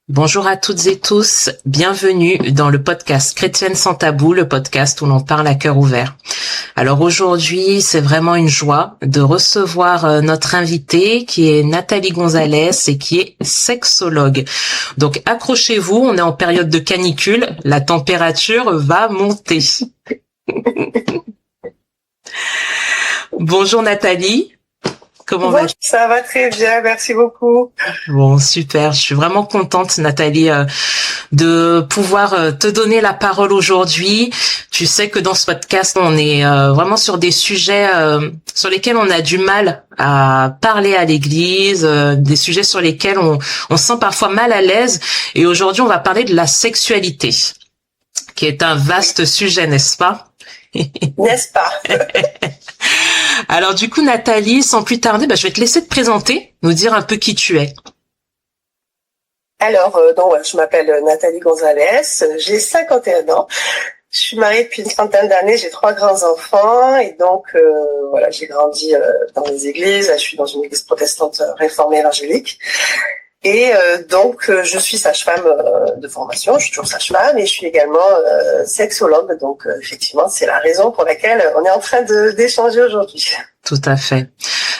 Bonjour à toutes et tous, bienvenue dans le podcast Chrétienne sans tabou, le podcast où l'on parle à cœur ouvert. Alors aujourd'hui, c'est vraiment une joie de recevoir notre invitée qui est Nathalie Gonzalez et qui est sexologue. Donc accrochez-vous, on est en période de canicule, la température va monter. Bonjour Nathalie. Comment vas-tu ? Ça va très bien, merci beaucoup. Bon, super. Je suis vraiment contente, Nathalie, de pouvoir te donner la parole aujourd'hui. Tu sais que dans ce podcast, on est vraiment sur des sujets sur lesquels on a du mal à parler à l'église, des sujets sur lesquels on se sent parfois mal à l'aise. Et aujourd'hui, on va parler de la sexualité, qui est un vaste sujet, n'est-ce pas ? N'est-ce pas ? Alors du coup, Nathalie, sans plus tarder, je vais te laisser te présenter, nous dire un peu qui tu es. Alors, je m'appelle Nathalie Gonzalez, j'ai 51 ans, je suis mariée depuis une trentaine d'années, j'ai 3 grands-enfants et donc j'ai grandi dans les églises, je suis dans une église protestante réformée évangélique. Et je suis sage-femme de formation, je suis toujours sage-femme et je suis également sexologue. Donc effectivement, c'est la raison pour laquelle on est en train d'échanger aujourd'hui. Tout à fait.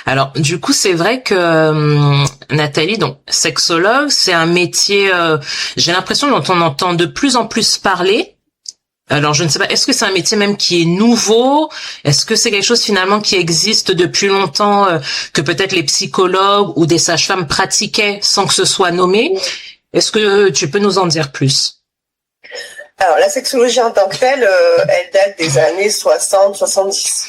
Alors du coup, c'est vrai que Nathalie, donc sexologue, c'est un métier, j'ai l'impression dont on entend de plus en plus parler. Alors, je ne sais pas, est-ce que c'est un métier même qui est nouveau? Est-ce que c'est quelque chose finalement qui existe depuis longtemps, que peut-être les psychologues ou des sages-femmes pratiquaient sans que ce soit nommé? Est-ce que tu peux nous en dire plus? Alors, la sexologie en tant que telle, elle date des années 60-70.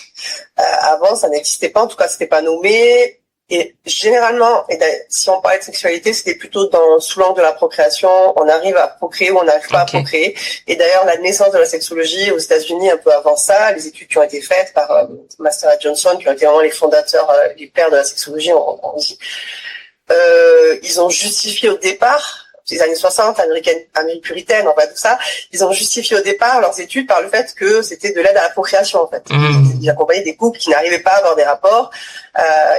Avant, ça n'existait pas, en tout cas, c'était pas nommé. Et généralement, si on parlait de sexualité, c'était plutôt sous l'angle de la procréation. On arrive à procréer ou on n'arrive pas à procréer. Et d'ailleurs, la naissance de la sexologie aux États-Unis, un peu avant ça, les études qui ont été faites par Master et Johnson, qui ont été vraiment les fondateurs, les pères de la sexologie, on dit, ils ont justifié au départ, les années 60, Amérique puritaine, tout ça, ils ont justifié au départ leurs études par le fait que c'était de l'aide à la procréation, en fait. Ils accompagnaient des couples qui n'arrivaient pas à avoir des rapports,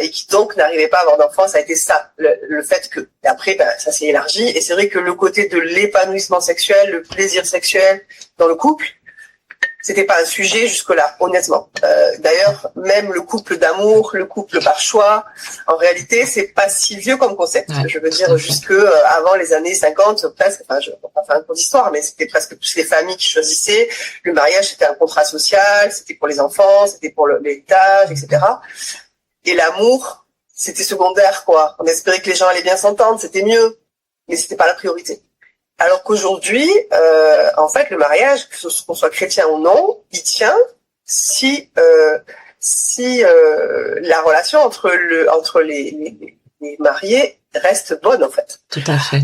et qui donc n'arrivaient pas à avoir d'enfants. Ça a été ça, le fait que, et après, ça s'est élargi, et c'est vrai que le côté de l'épanouissement sexuel, le plaisir sexuel dans le couple, c'était pas un sujet jusque-là, honnêtement. D'ailleurs, même le couple d'amour, le couple par choix, en réalité, c'est pas si vieux comme concept. Ouais, je veux dire, jusque avant les années 50, presque, je vais pas faire un cours d'histoire, mais c'était presque plus les familles qui choisissaient. Le mariage, c'était un contrat social, c'était pour les enfants, c'était pour l'héritage, etc. Et l'amour, c'était secondaire, quoi. On espérait que les gens allaient bien s'entendre, c'était mieux, mais c'était pas la priorité. Alors qu'aujourd'hui, en fait, le mariage, qu'on soit chrétien ou non, il tient si la relation entre les mariés reste bonne, en fait. Tout à fait.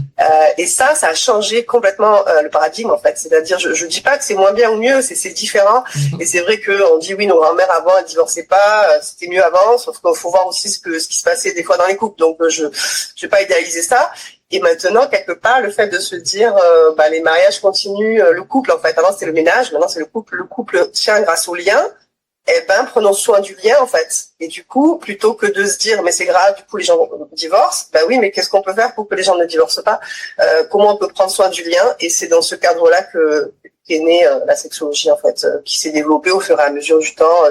Et ça a changé complètement le paradigme, en fait. C'est-à-dire, je dis pas que c'est moins bien ou mieux, c'est différent. Et c'est vrai que on dit oui, nos grands-mères avant, elles divorçaient pas, c'était mieux avant. Sauf qu'il faut voir aussi ce qui se passait des fois dans les couples. Donc, je vais pas idéaliser ça. Et maintenant, quelque part, le fait de se dire, les mariages continuent, le couple, en fait. Avant, c'était le ménage, maintenant, c'est le couple. Le couple tient grâce au lien. Prenons soin du lien, en fait. Et du coup, plutôt que de se dire, mais c'est grave, du coup, les gens divorcent. Oui, mais qu'est-ce qu'on peut faire pour que les gens ne divorcent pas? Comment on peut prendre soin du lien? Et c'est dans ce cadre-là qu'est née la sexologie, en fait, qui s'est développée au fur et à mesure du temps,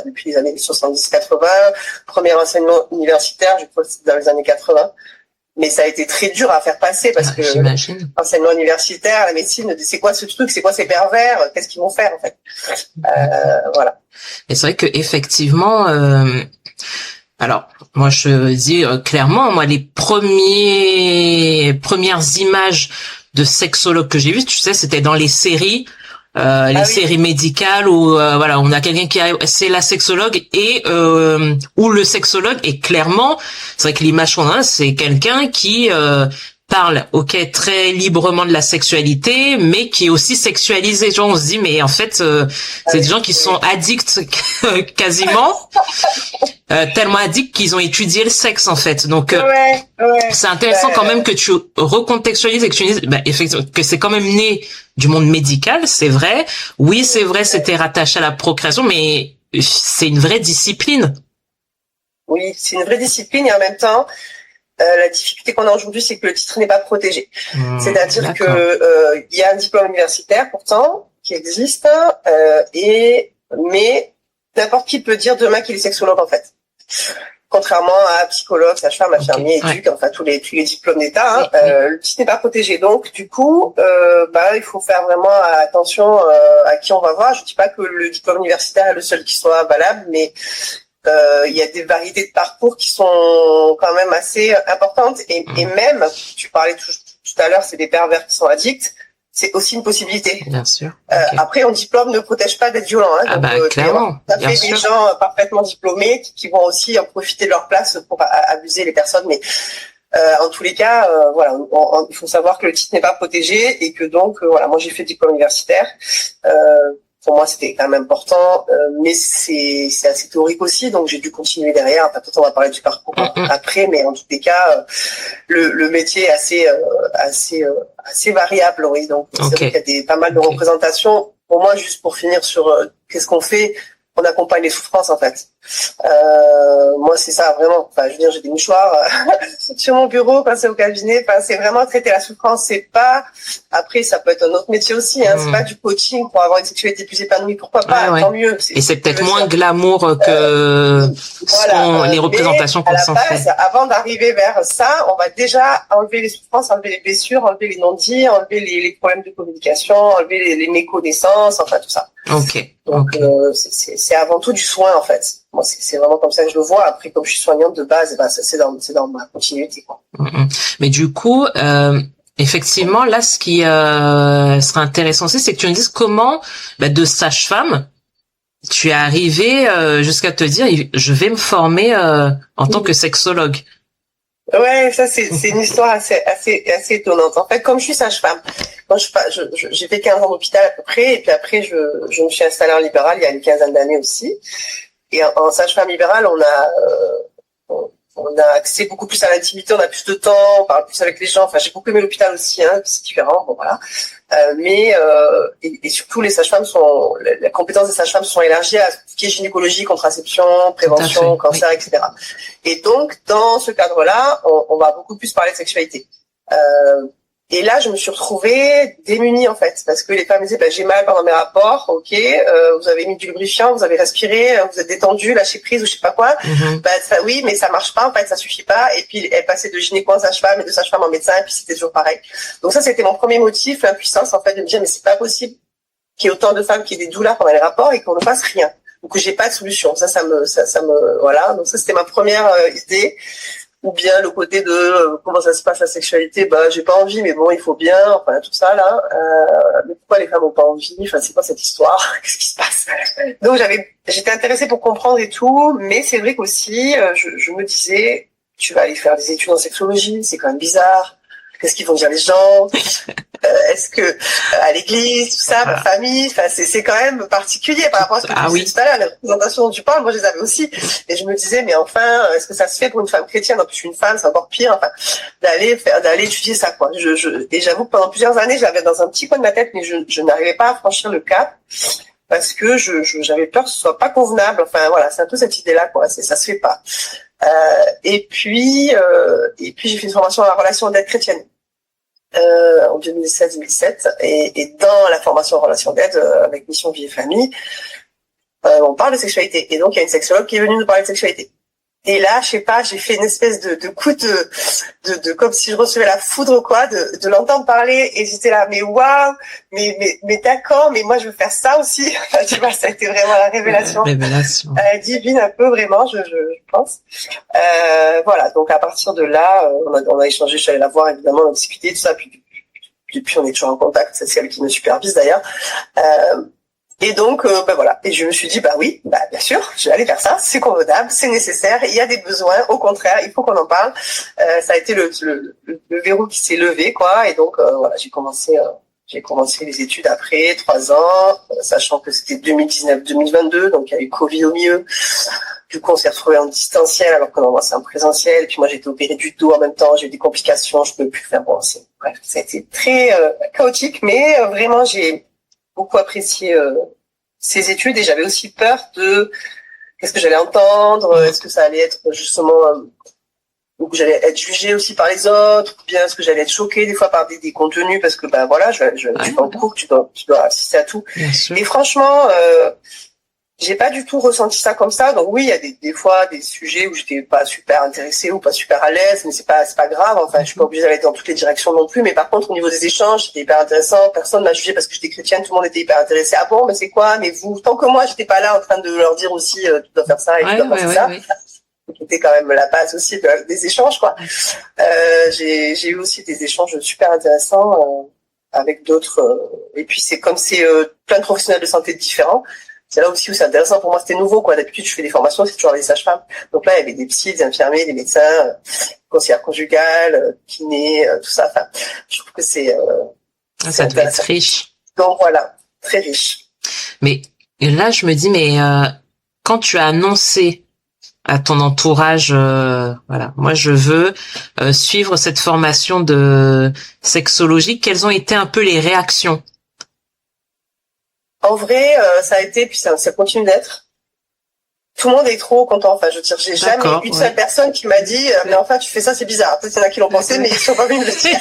depuis les années 70-80. Premier enseignement universitaire, je crois que c'est dans les années 80. Mais ça a été très dur à faire passer parce que l'enseignement universitaire, la médecine, c'est quoi ce truc, c'est quoi ces pervers, qu'est-ce qu'ils vont faire en fait. Voilà. Et c'est vrai que effectivement, alors moi je dis clairement, moi les premières images de sexologue que j'ai vues, tu sais, c'était dans les séries. Séries médicales où on a quelqu'un qui arrive, c'est la sexologue et ou le sexologue, et clairement c'est vrai que l'image qu'on a, c'est quelqu'un qui parle, ok, très librement de la sexualité, mais qui est aussi sexualisé. Genre, on se dit, mais en fait, c'est des gens qui sont addicts quasiment, tellement addicts qu'ils ont étudié le sexe en fait. Donc, c'est intéressant quand même que tu recontextualises et que tu dises, effectivement, que c'est quand même né du monde médical, c'est vrai. Oui, c'est vrai, c'était rattaché à la procréation, mais c'est une vraie discipline. Oui, c'est une vraie discipline et en même temps, la difficulté qu'on a aujourd'hui, c'est que le titre n'est pas protégé. C'est-à-dire que il y a un diplôme universitaire pourtant qui existe, mais n'importe qui peut dire demain qu'il est sexologue en fait. Contrairement à psychologue, sage-femme, infirmier, éduc, enfin tous les diplômes d'État, le titre n'est pas protégé. Donc du coup, il faut faire vraiment attention à qui on va voir. Je dis pas que le diplôme universitaire est le seul qui soit valable, mais il y a des variétés de parcours qui sont quand même assez importantes et même, tu parlais tout à l'heure, c'est des pervers qui sont addicts, c'est aussi une possibilité. Bien sûr. Après, un diplôme ne protège pas d'être violent. Clairement. Ça fait des gens parfaitement diplômés qui vont aussi en profiter de leur place pour abuser les personnes, mais en tous les cas, il faut savoir que le titre n'est pas protégé et que donc, moi j'ai fait le diplôme universitaire. Pour moi, c'était quand même important, mais c'est assez théorique aussi, donc j'ai dû continuer derrière. Enfin, peut-être on va parler du parcours après, mais en tous les cas, le métier est assez variable, oui. Donc, c'est vrai qu'il y a pas mal de représentations. Pour moi, juste pour finir sur qu'est-ce qu'on fait, on accompagne les souffrances en fait. Moi c'est ça vraiment. Enfin je veux dire j'ai des mouchoirs sur mon bureau quand c'est au cabinet. Enfin c'est vraiment traiter la souffrance. C'est pas après ça peut être un autre métier aussi. C'est pas du coaching pour avoir une sexualité plus épanouie. Pourquoi pas tant mieux. Et c'est peut-être moins glamour que les représentations qu'on s'en fait. Avant d'arriver vers ça, on va déjà enlever les souffrances, enlever les blessures, enlever les non-dits, enlever les problèmes de communication, enlever les méconnaissances, enfin tout ça. Donc c'est avant tout du soin en fait. Moi c'est vraiment comme ça que je le vois. Après comme je suis soignante de base, c'est dans ma continuité quoi. Mais du coup effectivement là ce qui serait intéressant aussi c'est que tu me dises comment de sage-femme tu es arrivée jusqu'à te dire je vais me former en tant que sexologue. Ouais, ça c'est une histoire assez étonnante. En fait, comme je suis sage-femme, moi j'ai fait 15 ans d'hôpital à peu près, et puis après je me suis installée en libéral il y a une quinzaine d'années aussi. Et en sage-femme libérale, on a accès beaucoup plus à l'intimité, on a plus de temps, on parle plus avec les gens. Enfin, j'ai beaucoup aimé l'hôpital aussi, c'est différent. Bon voilà. Et surtout les sages-femmes la compétence des sages-femmes sont élargies à tout ce qui est gynécologie, contraception, prévention, cancer, etc. Et donc dans ce cadre-là, on va beaucoup plus parler de sexualité. Et là, je me suis retrouvée démunie en fait, parce que les femmes disaient j'ai mal pendant mes rapports, vous avez mis du lubrifiant, vous avez respiré, vous êtes détendu, lâché prise ou je sais pas quoi. Oui, mais ça marche pas en fait, ça suffit pas. Et puis elle passait de gynéco en sage-femme et de sage-femme en médecin, et puis c'était toujours pareil. Donc ça, c'était mon premier motif, l'impuissance en fait, de me dire mais c'est pas possible qu'il y ait autant de femmes qui aient des douleurs pendant les rapports et qu'on ne fasse rien, ou que j'ai pas de solution. Ça me voilà. Donc ça, c'était ma première idée. Ou bien le côté de comment ça se passe la sexualité, j'ai pas envie, mais bon, il faut bien, enfin tout ça là. Mais pourquoi les femmes ont pas envie? Enfin, c'est quoi cette histoire? Qu'est-ce qui se passe? Donc j'étais intéressée pour comprendre et tout, mais c'est vrai qu'aussi, je me disais, tu vas aller faire des études en sexologie, c'est quand même bizarre. Qu'est-ce qu'ils vont dire les gens? Est-ce que à l'église, tout ça, ma famille, enfin c'est quand même particulier par rapport à ce que tu disais tout à l'heure, les représentations dont tu parles, moi je les avais aussi. Et je me disais, mais enfin, est-ce que ça se fait pour une femme chrétienne? En plus, je suis une femme, c'est encore pire, enfin, d'aller étudier ça, quoi. Et j'avoue que pendant plusieurs années, j'avais dans un petit coin de ma tête, mais je n'arrivais pas à franchir le cap. Parce que j'avais peur que ce soit pas convenable. Enfin voilà, c'est un peu cette idée-là, quoi. Ça se fait pas. Et puis j'ai fait une formation en relation d'aide chrétienne en 2016-2017 et dans la formation en relation d'aide avec Mission Vie et Famille, on parle de sexualité et donc il y a une sexologue qui est venue nous parler de sexualité. Et là, je sais pas, j'ai fait une espèce de coup de comme si je recevais la foudre, quoi, de l'entendre parler, et j'étais là, mais waouh, mais d'accord, mais moi je veux faire ça aussi. Enfin, tu vois, ça a été vraiment la révélation. Divine un peu, vraiment, je pense. Voilà, donc à partir de là, on a échangé, je suis allée la voir, évidemment, on a discuté, tout ça, puis depuis on est toujours en contact, c'est elle qui me supervise d'ailleurs. Et donc, voilà. Et je me suis dit, bah oui, bah bien sûr, je vais aller faire ça. C'est convenable, c'est nécessaire. Il y a des besoins. Au contraire, il faut qu'on en parle. Ça a été le verrou qui s'est levé, quoi. Et donc, voilà, j'ai commencé les études après 3 ans, sachant que c'était 2019-2022, donc il y a eu Covid au milieu. Du coup, on s'est retrouvés en distanciel alors que normalement c'est en présentiel. Et puis moi, j'ai été opérée du dos en même temps. J'ai eu des complications. Je pouvais plus faire. Bon, bref, ça a été très chaotique, mais vraiment, j'ai beaucoup apprécié ces études et j'avais aussi peur de qu'est-ce que j'allais entendre, est-ce que ça allait être justement ou que j'allais être jugée aussi par les autres, ou bien est-ce que j'allais être choquée des fois par des contenus parce que ben voilà, je suis en cours, tu dois assister à tout. Et franchement, j'ai pas du tout ressenti ça comme ça. Donc oui, il y a des fois des sujets où j'étais pas super intéressée ou pas super à l'aise, mais c'est pas grave. Enfin, je suis pas obligée d'aller dans toutes les directions non plus. Mais par contre, au niveau des échanges, c'était hyper intéressant. Personne m'a jugée parce que j'étais chrétienne. Tout le monde était hyper intéressé. Ah bon, mais c'est quoi? Mais vous, tant que moi, j'étais pas là en train de leur dire aussi, tu dois faire ça et tu dois faire ça. C'était quand même la base aussi des échanges, quoi. J'ai eu aussi des échanges super intéressants avec d'autres. Et puis c'est comme c'est plein de professionnels de santé différents. C'est là aussi où c'est intéressant. Pour moi, c'était nouveau, quoi. D'habitude, je fais des formations, c'est toujours avec des sages-femmes. Donc là, il y avait des psys, des infirmiers, des médecins, conseillères conjugales, kinés, tout ça. Enfin, je trouve que ça devait être riche. Donc voilà, très riche. Mais là, je me dis, quand tu as annoncé à ton entourage, voilà, moi je veux suivre cette formation de sexologie, quelles ont été un peu les réactions? En vrai, ça a été, puis ça continue d'être. Tout le monde est trop content. Enfin, je veux dire, j'ai jamais une seule personne qui m'a dit, mais enfin, tu fais ça, c'est bizarre. Peut-être qu'il y en a qui l'ont pensé, mais ils sont pas venus me le dire.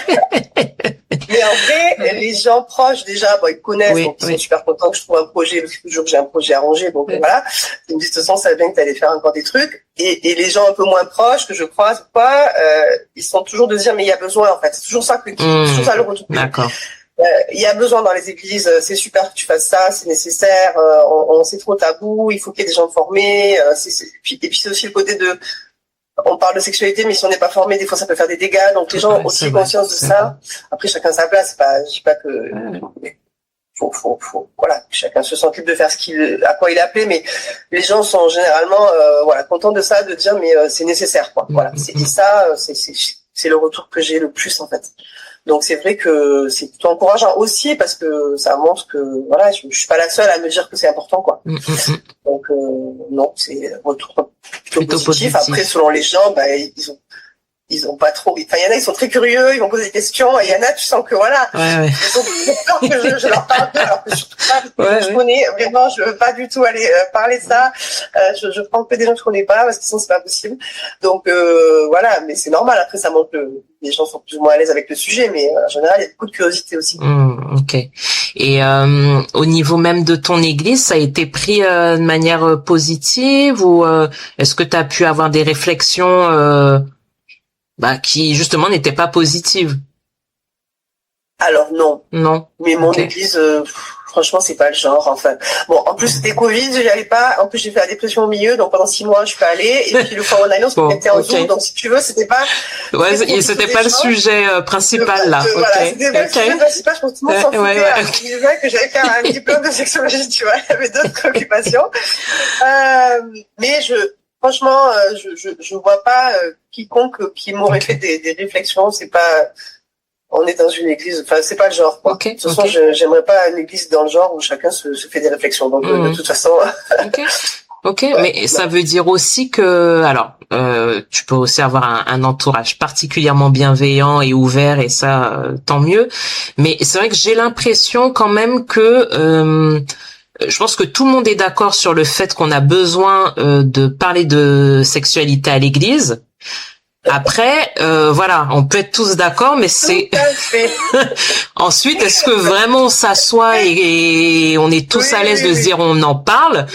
Mais en vrai, les gens proches, déjà, ils connaissent, donc ils sont super contents que je trouve un projet, parce que toujours que j'ai un projet à ranger, donc voilà. Ils me disent, de toute façon, ça va bien que tu allais faire encore des trucs. Et les gens un peu moins proches, que je croise ou pas, ils sont toujours de dire, mais il y a besoin, en fait. C'est toujours ça toujours ça le retour. D'accord. Il y a besoin dans les églises, c'est super que tu fasses ça, c'est nécessaire, c'est trop tabou, il faut qu'il y ait des gens formés, et puis c'est aussi le côté on parle de sexualité, mais si on n'est pas formé, des fois ça peut faire des dégâts, donc les gens ont aussi conscience de ça. Après, chacun sa place, je dis pas que, voilà, chacun se sent libre de faire à quoi il est appelé, mais les gens sont généralement, contents de ça, de dire, mais c'est nécessaire, quoi. Voilà. Et ça, c'est le retour que j'ai le plus, en fait. Donc c'est vrai que c'est plutôt encourageant aussi parce que ça montre que voilà, je suis pas la seule à me dire que c'est important, quoi. Donc non, c'est un retour plutôt positif. Après, selon les gens, ils ont pas trop. Enfin, il y en a, ils sont très curieux, ils vont poser des questions. Et il y en a, tu sens que voilà, ils ont peur que je leur parle d'eux, alors que surtout pas. Je connais vraiment, je veux pas du tout aller parler de ça. Je prends que des gens que je connais pas parce que sinon c'est pas possible. Donc voilà, mais c'est normal. Après, ça montre que les gens sont plus ou moins à l'aise avec le sujet, mais en général, il y a beaucoup de curiosité aussi. Ok. Et au niveau même de ton église, ça a été pris de manière positive ou est-ce que tu as pu avoir des réflexions qui justement n'étaient pas positives? Alors non. Non. Mais mon église, franchement, c'est pas le genre. Enfin, bon, en plus c'était Covid, j'y allais pas. En plus, j'ai fait la dépression au milieu, donc pendant 6 mois, je suis pas allée. Et puis le coronavirus, c'était en Zoom, donc si tu veux, c'était pas. C'était pas le sujet principal là. Voilà, c'était pas le sujet principal. Je pense que tout le monde s'en foutait. Je disais que j'allais faire un diplôme de sexologie, tu vois. Il y avait d'autres préoccupations. Mais franchement, je vois pas quiconque qui m'aurait fait des réflexions. C'est pas. On est dans une église, enfin c'est pas le genre, quoi. De toute façon, j'aimerais pas une église dans le genre où chacun se fait des réflexions. Donc de toute façon. Mais ça veut dire aussi que, alors, tu peux aussi avoir un entourage particulièrement bienveillant et ouvert, et ça, tant mieux. Mais c'est vrai que j'ai l'impression quand même que je pense que tout le monde est d'accord sur le fait qu'on a besoin de parler de sexualité à l'église. Après, voilà, on peut être tous d'accord, mais c'est ensuite, est-ce que vraiment on s'assoit et on est tous à l'aise de se dire on en parle?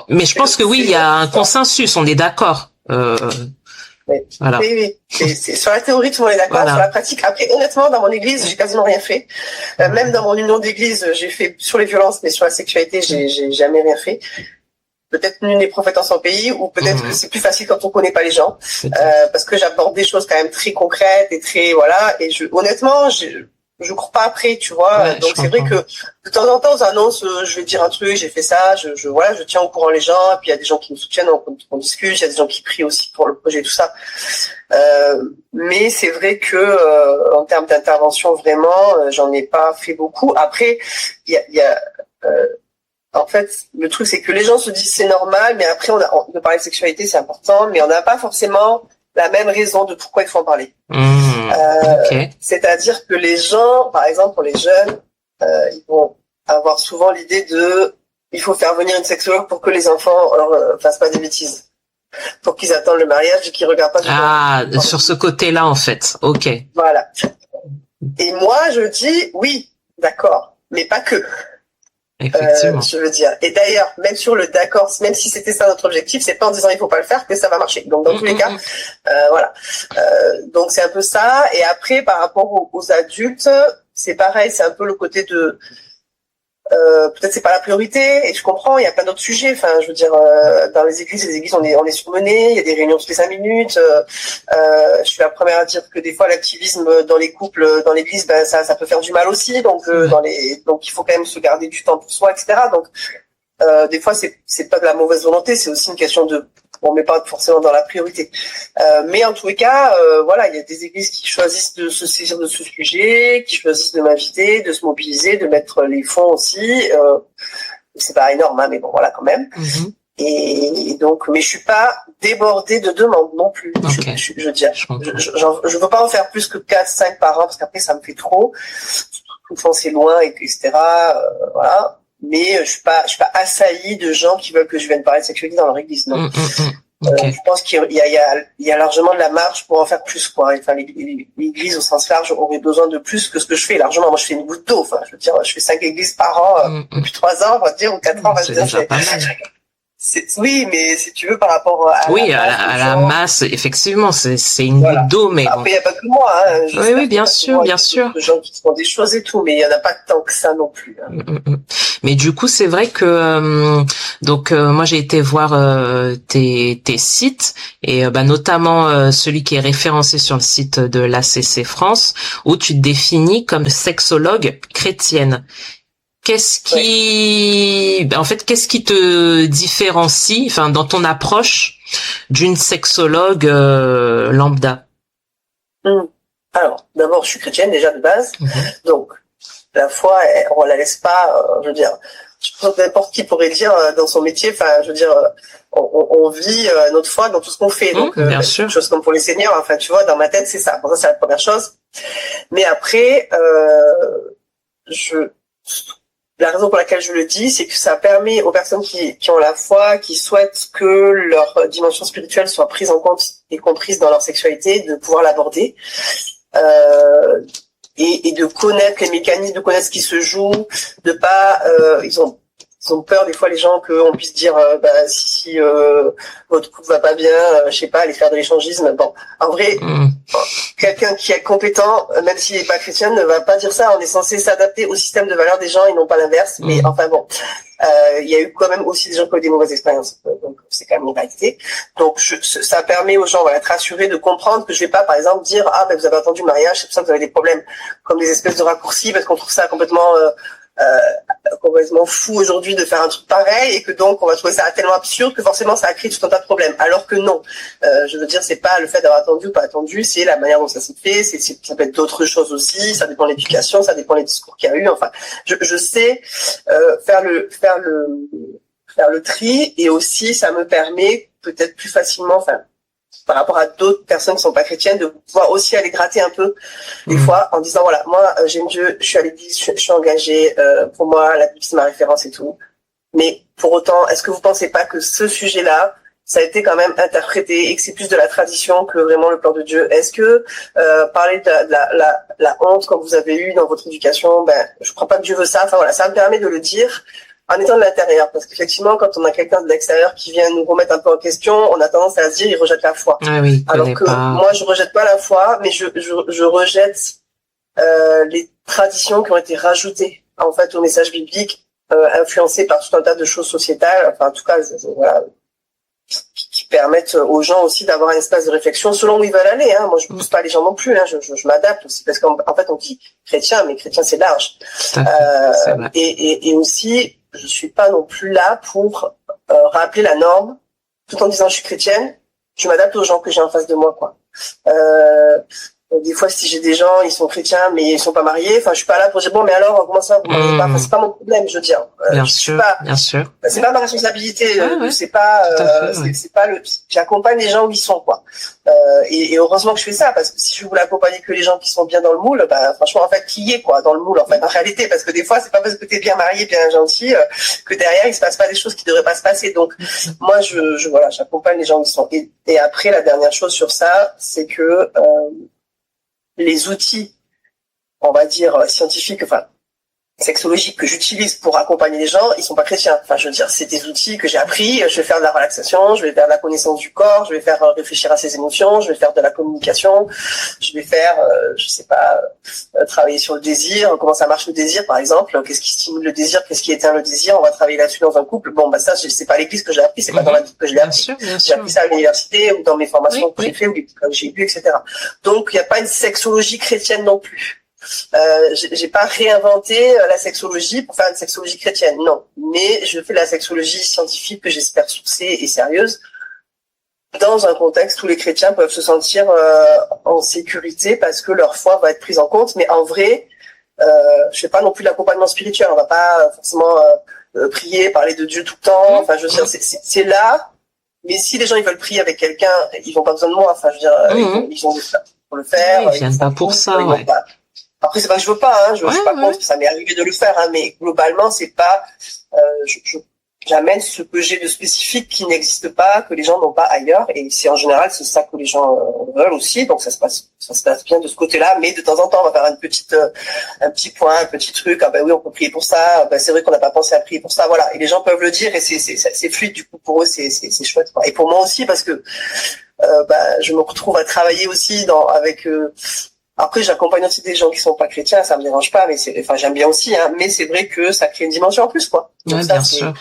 Mais je pense que oui, il y a un consensus, on est d'accord. Voilà. Oui. Sur la théorie, tout le monde est d'accord. Sur la pratique, après, honnêtement, dans mon église, j'ai quasiment rien fait. Même dans mon union d'église, j'ai fait sur les violences, mais sur la sexualité, j'ai jamais rien fait. Peut-être nul n'est prophète en son pays, ou peut-être que c'est plus facile quand on connaît pas les gens, parce que j'aborde des choses quand même très concrètes et très voilà. Et honnêtement, je cours pas après, tu vois. Ouais, Donc c'est vrai que de temps en temps, on annonce, je vais dire un truc, j'ai fait ça, voilà, je tiens au courant les gens, et puis il y a des gens qui me soutiennent, on discute, il y a des gens qui prient aussi pour le projet, tout ça. Mais c'est vrai que en termes d'intervention, vraiment, j'en ai pas fait beaucoup. Après, en fait, le truc c'est que les gens se disent c'est normal, mais après de parler de sexualité, c'est important, mais on n'a pas forcément la même raison de pourquoi il faut en parler. Okay. C'est-à-dire que les gens, par exemple pour les jeunes, ils vont avoir souvent l'idée il faut faire venir une sexologue pour que les enfants fassent pas des bêtises, pour qu'ils attendent le mariage et qu'ils regardent pas. Sur ce côté-là en fait, ok. Voilà. Et moi je dis oui, d'accord, mais pas que. Effectivement. Je veux dire. Et d'ailleurs, même sur le d'accord, même si c'était ça notre objectif, c'est pas en disant il faut pas le faire que ça va marcher. Donc dans tous les cas, voilà. Donc c'est un peu ça. Et après, par rapport aux adultes, c'est pareil, c'est un peu le côté de peut-être c'est pas la priorité, et je comprends, il y a plein d'autres sujets. Enfin, je veux dire, dans les églises, on est surmené, il y a des réunions toutes les 5 minutes. Je suis la première à dire que des fois l'activisme dans les couples, dans l'église, ben ça peut faire du mal aussi. Donc donc il faut quand même se garder du temps pour soi, etc. Donc des fois c'est pas de la mauvaise volonté, c'est aussi une question de on met pas forcément dans la priorité. Mais en tous les cas, voilà, il y a des églises qui choisissent de se saisir de ce sujet, qui choisissent de m'inviter, de se mobiliser, de mettre les fonds aussi. C'est pas énorme, hein, mais bon, voilà, quand même. Et donc, mais je suis pas débordée de demandes non plus. Okay. Je veux dire, je veux pas en faire plus que 4, 5 par an parce qu'après ça me fait trop. Tout le temps c'est loin, etc. Voilà. Mais je suis pas assaillie de gens qui veulent que je vienne parler de sexualité dans leur église, non. Okay. Je pense qu'il y a largement de la marge pour en faire plus, quoi. Enfin, l'église au sens large aurait besoin de plus que ce que je fais largement. Moi, je fais une goutte d'eau. Enfin, je veux dire, je fais 5 églises par an depuis 3 ans, on va dire, ou 4 ans, on va dire. C'est déjà pas mal. Oui, mais si tu veux, par rapport à la masse, effectivement, c'est une goutte d'eau, mais après, il n'y a pas que moi, hein. Oui, bien sûr. Il y a des gens qui font des choses et tout, mais il n'y en a pas tant que ça non plus. Hein. Mais du coup, c'est vrai que moi j'ai été voir tes sites et notamment celui qui est référencé sur le site de l'ACC France, où tu te définis comme sexologue chrétienne. Qu'est-ce qui te différencie, enfin, dans ton approche d'une sexologue lambda? Alors, d'abord, je suis chrétienne déjà de base, donc la foi, on la laisse pas. Je veux dire, je pense que n'importe qui pourrait dire dans son métier. Enfin, je veux dire, on vit notre foi dans tout ce qu'on fait. Donc, bien sûr. Chose comme pour les seigneurs. Enfin, tu vois, dans ma tête, c'est ça. Bon, ça, c'est la première chose. Mais après, la raison pour laquelle je le dis, c'est que ça permet aux personnes qui ont la foi, qui souhaitent que leur dimension spirituelle soit prise en compte et comprise dans leur sexualité, de pouvoir l'aborder et de connaître les mécanismes, de connaître ce qui se joue, de pas ils ont peur des fois les gens qu'on puisse dire si votre couple va pas bien, je sais pas, aller faire de l'échangisme. Bon, en vrai, quelqu'un qui est compétent, même s'il n'est pas chrétien, ne va pas dire ça. On est censé s'adapter au système de valeurs des gens et non pas l'inverse. Mais enfin bon, il y a eu quand même aussi des gens qui ont eu des mauvaises expériences. Donc c'est quand même une réalité. Donc ça permet aux gens d'être rassurés, de comprendre que je vais pas par exemple dire vous avez attendu le mariage, c'est pour ça que vous avez des problèmes, comme des espèces de raccourcis, parce qu'on trouve ça complètement fou aujourd'hui de faire un truc pareil et que donc on va trouver ça tellement absurde que forcément ça a créé tout un tas de problèmes, alors que non. Je veux dire, c'est pas le fait d'avoir attendu ou pas attendu, c'est la manière dont ça s'est fait, ça peut être d'autres choses aussi, ça dépend de l'éducation, ça dépend des discours qu'il y a eu. Enfin, je sais faire le tri, et aussi ça me permet peut-être plus facilement, enfin par rapport à d'autres personnes qui sont pas chrétiennes, de pouvoir aussi aller gratter un peu des fois en disant voilà, moi j'aime Dieu, je suis à l'église, je suis engagée, pour moi la Bible c'est ma référence et tout, mais pour autant est-ce que vous pensez pas que ce sujet-là ça a été quand même interprété et que c'est plus de la tradition que vraiment le plan de Dieu? Est-ce que parler de la honte comme vous avez eu dans votre éducation, je crois pas que Dieu veut ça. Enfin voilà, ça me permet de le dire en étant de l'intérieur, parce qu'effectivement, quand on a quelqu'un de l'extérieur qui vient nous remettre un peu en question, on a tendance à se dire il rejette la foi. Alors que moi, je rejette pas la foi, mais je rejette les traditions qui ont été rajoutées en fait au message biblique, influencées par tout un tas de choses sociétales. Enfin, en tout cas, voilà, qui permettent aux gens aussi d'avoir un espace de réflexion selon où ils veulent aller. Moi, je pousse pas les gens non plus. Je m'adapte aussi parce qu'en fait, on dit chrétien, mais chrétien c'est large. Et aussi, je suis pas non plus là pour rappeler la norme, tout en disant je suis chrétienne. Je m'adapte aux gens que j'ai en face de moi, quoi. Des fois, si j'ai des gens, ils sont chrétiens, mais ils sont pas mariés. Enfin, je suis pas là pour dire bon, mais alors, comment ça, vous mariez pas? Enfin, c'est pas mon problème, je veux dire. Bien sûr. C'est pas ma responsabilité. C'est pas j'accompagne les gens où ils sont, quoi. Et heureusement que je fais ça, parce que si je voulais accompagner que les gens qui sont bien dans le moule, franchement, en fait, qui y est, quoi, dans le moule, en fait, en réalité, parce que des fois, c'est pas parce que t'es bien marié, bien gentil, que derrière, il se passe pas des choses qui devraient pas se passer. Donc, moi, voilà, j'accompagne les gens où ils sont. Et après, la dernière chose sur ça, c'est que, les outils, on va dire, scientifiques, enfin, sexologiques que j'utilise pour accompagner les gens, ils sont pas chrétiens. Enfin, je veux dire, c'est des outils que j'ai appris. Je vais faire de la relaxation, je vais faire de la connaissance du corps, je vais faire réfléchir à ses émotions, je vais faire de la communication, je vais faire, travailler sur le désir, comment ça marche le désir, par exemple, qu'est-ce qui stimule le désir, qu'est-ce qui éteint le désir, on va travailler là-dessus dans un couple. Bon, ça, c'est pas à l'église que j'ai appris, c'est pas dans la vie que je l'ai appris. J'ai appris ça à l'université ou dans mes formations que j'ai fait ou les que j'ai lu, etc. Donc, il n'y a pas une sexologie chrétienne non plus. J'ai pas réinventé la sexologie pour faire une sexologie chrétienne, non. Mais je fais de la sexologie scientifique que j'espère sourcée et sérieuse dans un contexte où les chrétiens peuvent se sentir en sécurité parce que leur foi va être prise en compte. Mais en vrai, je fais pas non plus l'accompagnement spirituel. On va pas forcément prier, parler de Dieu tout le temps. Enfin, je veux dire, c'est là. Mais si les gens ils veulent prier avec quelqu'un, ils n'ont pas besoin de moi. Enfin, je veux dire, ils ont pour le faire. Ils viennent pas pour ça, ouais. Après, c'est pas que je veux pas, je suis pas contre, ça m'est arrivé de le faire, mais globalement, c'est pas, j'amène ce que j'ai de spécifique qui n'existe pas, que les gens n'ont pas ailleurs, et c'est en général, c'est ça que les gens veulent aussi, donc ça se passe bien de ce côté-là, mais de temps en temps, on va faire un petit point, un petit truc, oui, on peut prier pour ça, c'est vrai qu'on n'a pas pensé à prier pour ça, voilà, et les gens peuvent le dire, et c'est fluide, du coup, pour eux, c'est chouette, quoi. Et pour moi aussi, parce que, je me retrouve à travailler aussi avec, après, j'accompagne aussi des gens qui sont pas chrétiens, ça me dérange pas, mais j'aime bien aussi, mais c'est vrai que ça crée une dimension en plus, quoi. Donc ça, bien sûr.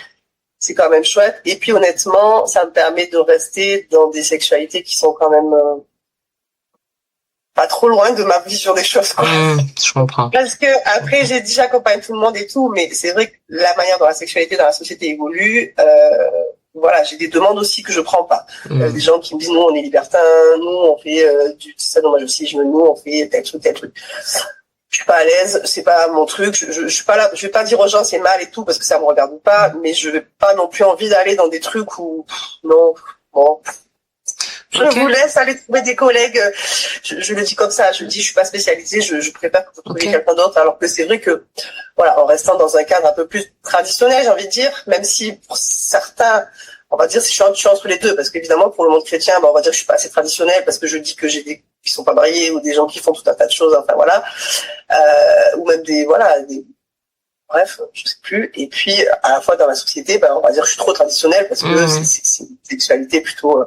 C'est quand même chouette. Et puis, honnêtement, ça me permet de rester dans des sexualités qui sont quand même pas trop loin de ma vision des choses, quoi. Je comprends. Parce que après, j'ai dit j'accompagne tout le monde et tout, mais c'est vrai que la manière dont la sexualité dans la société évolue, voilà, j'ai des demandes aussi que je prends pas. Des gens qui me disent, nous, on est libertins, nous, on fait ça, non, moi, nous, on fait tel truc. Je suis pas à l'aise, c'est pas mon truc, je suis pas là, je vais pas dire aux gens c'est mal et tout, parce que ça me regarde pas, mais je vais pas non plus envie d'aller dans des trucs où, non, bon. Je vous laisse aller trouver des collègues. Je le dis comme ça. Je le dis, je suis pas spécialisée. Je préfère que vous trouviez quelqu'un d'autre. Alors que c'est vrai que, voilà, en restant dans un cadre un peu plus traditionnel, j'ai envie de dire, même si pour certains, on va dire, si je suis entre les deux, parce qu'évidemment, pour le monde chrétien, on va dire que je suis pas assez traditionnelle parce que je dis que j'ai des qui sont pas mariés ou des gens qui font tout un tas de choses. Enfin voilà, ou même bref, je sais plus. Et puis à la fois dans la société, on va dire que je suis trop traditionnelle parce que c'est une sexualité plutôt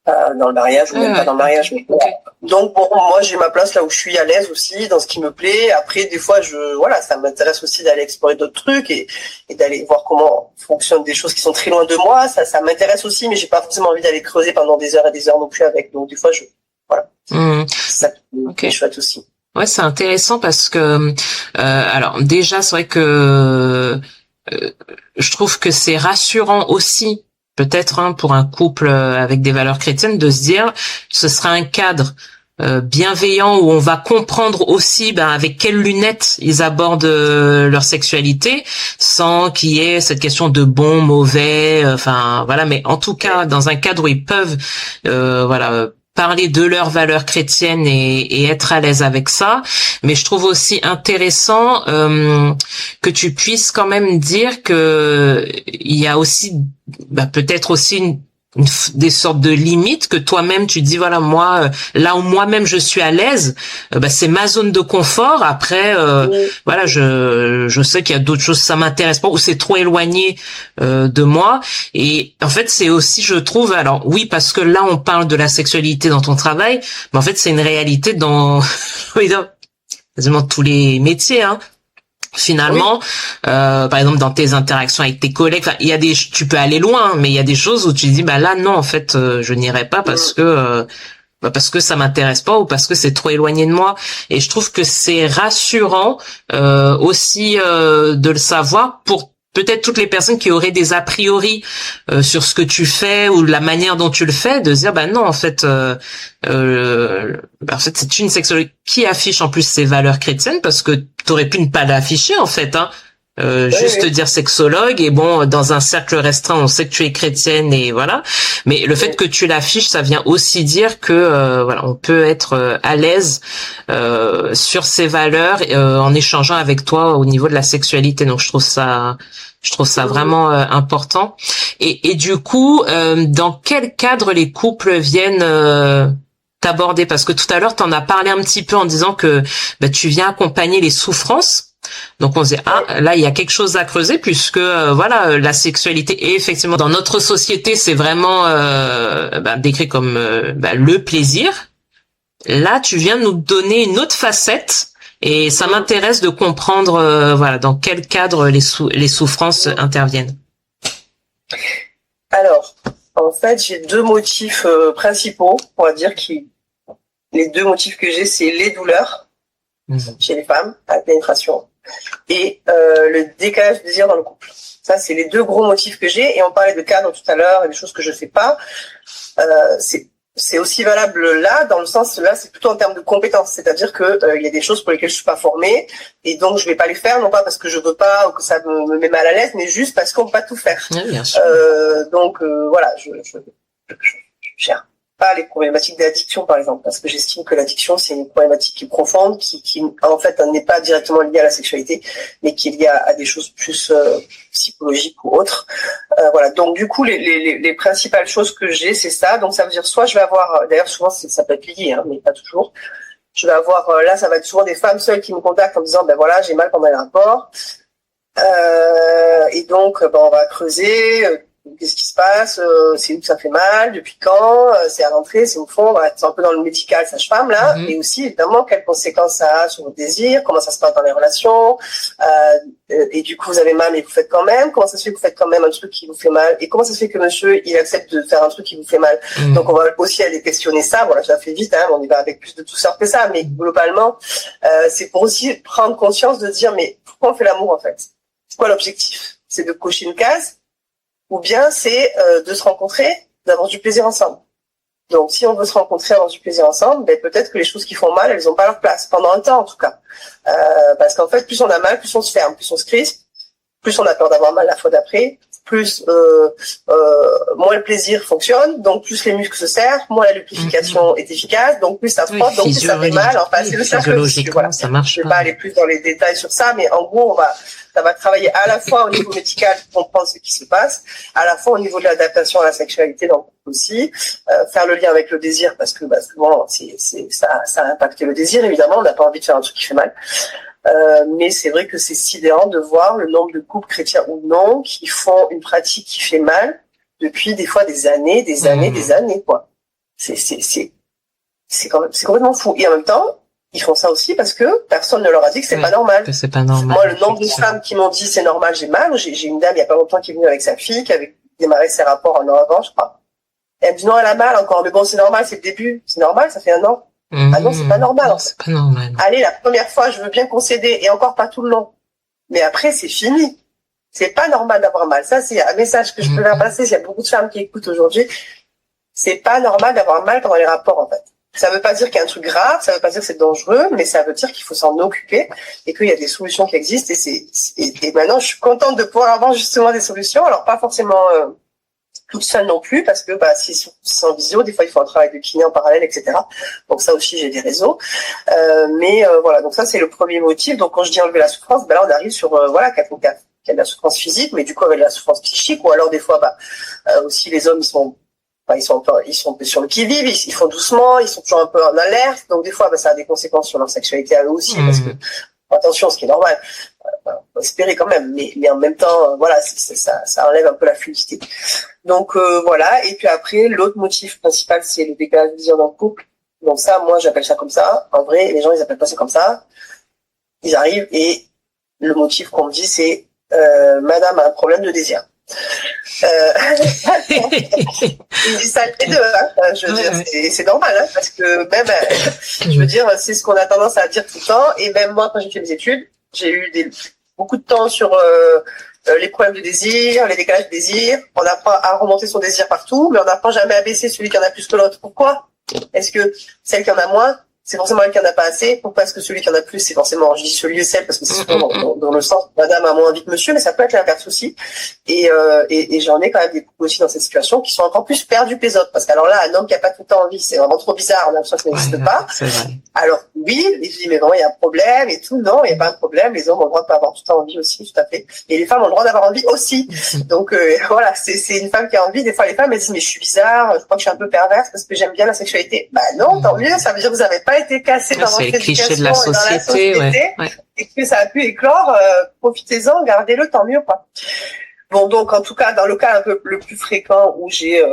dans le mariage ou même pas dans le mariage. Mais donc bon, moi j'ai ma place là où je suis à l'aise aussi dans ce qui me plaît. Après des fois ça m'intéresse aussi d'aller explorer d'autres trucs et d'aller voir comment fonctionnent des choses qui sont très loin de moi. Ça m'intéresse aussi, mais j'ai pas forcément envie d'aller creuser pendant des heures et des heures non plus avec. Donc des fois c'est ça qui est chouette aussi. Ouais, c'est intéressant parce que alors déjà c'est vrai que je trouve que c'est rassurant aussi. Peut-être pour un couple avec des valeurs chrétiennes de se dire ce sera un cadre bienveillant où on va comprendre aussi avec quelles lunettes ils abordent leur sexualité sans qu'il y ait cette question de bon, mauvais, mais en tout cas dans un cadre où ils peuvent parler de leurs valeurs chrétiennes et être à l'aise avec ça. Mais je trouve aussi intéressant que tu puisses quand même dire que il y a aussi peut-être aussi des sortes de limites que toi-même tu dis voilà moi là où moi-même je suis à l'aise c'est ma zone de confort. Après voilà je sais qu'il y a d'autres choses ça m'intéresse pas ou c'est trop éloigné de moi. Et en fait c'est aussi je trouve alors oui parce que là on parle de la sexualité dans ton travail mais en fait c'est une réalité dans quasiment tous les métiers Finalement, par exemple dans tes interactions avec tes collègues, il y a tu peux aller loin, mais il y a des choses où tu dis bah là non en fait je n'irai pas parce que ça m'intéresse pas ou parce que c'est trop éloigné de moi. Et je trouve que c'est rassurant aussi de le savoir pour peut-être toutes les personnes qui auraient des a priori sur ce que tu fais ou la manière dont tu le fais, de se dire bah non en fait c'est une sexologue qui affiche en plus ses valeurs chrétiennes, parce que t'aurais pu ne pas l'afficher en fait, hein. Juste dire sexologue, et bon, dans un cercle restreint on sait que tu es chrétienne et voilà, mais le fait que tu l'affiches, ça vient aussi dire que voilà, on peut être à l'aise sur ces valeurs en échangeant avec toi au niveau de la sexualité. Donc je trouve ça vraiment important. Et du coup, dans quel cadre les couples viennent t'aborder? Parce que tout à l'heure, t'en as parlé un petit peu en disant que tu viens accompagner les souffrances. Donc on se dit là il y a quelque chose à creuser, puisque voilà, la sexualité, et effectivement dans notre société c'est vraiment décrit comme le plaisir. Là tu viens nous donner une autre facette, et ça m'intéresse de comprendre voilà dans quel cadre les souffrances interviennent. Alors en fait j'ai deux motifs principaux, on va dire, les deux motifs que j'ai, c'est les douleurs chez les femmes à la pénétration et le décalage de désir dans le couple. Ça, c'est les deux gros motifs que j'ai. Et on parlait de cadre tout à l'heure et des choses que je fais pas. C'est aussi valable là, dans le sens là, c'est plutôt en termes de compétences. C'est-à-dire que il y a des choses pour lesquelles je suis pas formée et donc je vais pas les faire, non pas parce que je veux pas ou que ça me met mal à l'aise, mais juste parce qu'on peut pas tout faire. Oui, bien sûr. Donc voilà, je gère pas les problématiques d'addiction, par exemple, parce que j'estime que l'addiction, c'est une problématique qui est profonde, qui en fait n'est pas directement liée à la sexualité, mais qui est liée à des choses plus psychologiques ou autres. Voilà. Donc du coup, les principales choses que j'ai, c'est ça. Donc ça veut dire soit je vais avoir, d'ailleurs souvent ça peut être lié, hein, mais pas toujours. Je vais avoir, là ça va être souvent des femmes seules qui me contactent en me disant ben voilà, j'ai mal pendant les rapports, et donc on va creuser. Qu'est-ce qui se passe, c'est où que ça fait mal, depuis quand, c'est à l'entrée, c'est au fond, voilà, c'est un peu dans le médical, sage-femme là, et aussi évidemment quelles conséquences ça a sur vos désirs, comment ça se passe dans les relations, et du coup vous avez mal mais vous faites quand même, comment ça se fait que vous faites quand même un truc qui vous fait mal, et comment ça se fait que monsieur il accepte de faire un truc qui vous fait mal. Donc on va aussi aller questionner ça, voilà, ça fait vite, hein, on y va avec plus de douceur que ça, mais globalement c'est pour aussi prendre conscience de dire mais pourquoi on fait l'amour en fait, c'est quoi l'objectif, c'est de cocher une case, ou bien c'est de se rencontrer, d'avoir du plaisir ensemble. Donc si on veut se rencontrer, avoir du plaisir ensemble, peut-être que les choses qui font mal, elles n'ont pas leur place, pendant un temps en tout cas. Parce qu'en fait, plus on a mal, plus on se ferme, plus on se crispe, plus on a peur d'avoir mal la fois d'après, plus moins le plaisir fonctionne, donc plus les muscles se serrent, moins la lubrification est efficace, donc plus ça frotte, donc plus ça fait mal. Enfin, c'est le cercle. Voilà. Ça marche. Je vais pas aller plus dans les détails sur ça, mais en gros, ça va travailler à la fois au niveau médical pour comprendre ce qui se passe, à la fois au niveau de l'adaptation à la sexualité, donc aussi faire le lien avec le désir, parce que souvent ça a impacté le désir, évidemment, on n'a pas envie de faire un truc qui fait mal. Mais c'est vrai que c'est sidérant de voir le nombre de couples chrétiens ou non qui font une pratique qui fait mal depuis des fois des années, quoi. C'est complètement fou. Et en même temps, ils font ça aussi parce que personne ne leur a dit que c'est pas normal. Que c'est pas normal. Moi, le nombre de femmes qui m'ont dit c'est normal, j'ai mal. J'ai une dame il y a pas longtemps qui est venue avec sa fille, qui avait démarré ses rapports un an avant, je crois. Et elle me dit non, elle a mal encore, mais bon, c'est normal, c'est le début. C'est normal, ça fait un an. Ah non, c'est pas normal. Non, c'est pas normal. Allez, la première fois, je veux bien concéder, et encore pas tout le long. Mais après, c'est fini. C'est pas normal d'avoir mal. Ça, c'est un message que je peux faire passer. S'il y a beaucoup de femmes qui écoutent aujourd'hui, c'est pas normal d'avoir mal pendant les rapports, en fait. Ça veut pas dire qu'il y a un truc grave, ça veut pas dire que c'est dangereux, mais ça veut dire qu'il faut s'en occuper et qu'il y a des solutions qui existent. Et maintenant, je suis contente de pouvoir avoir justement des solutions. Alors, pas forcément toute seule non plus, parce que si c'est en visio, des fois il faut un travail de kiné en parallèle, etc. Donc ça aussi, j'ai des réseaux. Mais voilà, donc ça c'est le premier motif. Donc quand je dis enlever la souffrance, là on arrive sur quelqu'un qui a de la souffrance physique, mais du coup avec de la souffrance psychique, ou alors des fois aussi les hommes ils sont sur le qui-vive, ils font doucement, ils sont toujours un peu en alerte, donc des fois ça a des conséquences sur leur sexualité à eux aussi, parce que attention, ce qui est normal, on va espérer quand même, mais en même temps, ça enlève un peu la fluidité. Donc voilà, et puis après, l'autre motif principal, c'est le décalage de désir dans le couple. Donc ça, moi, j'appelle ça comme ça. En vrai, les gens, ils appellent pas ça comme ça. Ils arrivent et le motif qu'on me dit, c'est Madame a un problème de désir. Il dit ça les deux, hein. Je veux dire, c'est normal, hein, parce que même, je veux dire, c'est ce qu'on a tendance à dire tout le temps. Et même moi, quand j'ai fait mes études, j'ai eu beaucoup de temps sur les problèmes de désir, les décalages de désir. On apprend à remonter son désir partout, mais on n'apprend jamais à baisser celui qui en a plus que l'autre. Pourquoi? Est-ce que celle qui en a moins, c'est forcément elle qui en a pas assez? Pourquoi est-ce que celui qui en a plus, c'est forcément, je dis celui et celle, parce que c'est souvent dans le sens, madame a moins envie que monsieur, mais ça peut être l'inverse aussi. Et j'en ai quand même des couples aussi dans cette situation qui sont encore plus perdus que les autres. Parce qu'alors là, un homme qui a pas tout le temps envie, c'est vraiment trop bizarre, on a l'impression que ça n'existe pas. C'est vrai. Alors, oui, il dit, mais vraiment, il y a un problème et tout. Non, il n'y a pas un problème. Les hommes ont le droit de pas avoir tout le temps envie aussi, tout à fait. Et les femmes ont le droit d'avoir envie aussi. Donc, voilà, c'est une femme qui a envie. Des fois, les femmes, elles disent, mais je suis bizarre, je crois que je suis un peu perverse parce que j'aime bien la sexualité. Bah non, tant mieux, ça veut dire que vous n'avez pas été cassé dans votre éducation et dans la société, et que ça a pu éclore, profitez-en, gardez-le, tant mieux, quoi. Bon, donc, en tout cas, dans le cas un peu le plus fréquent où j'ai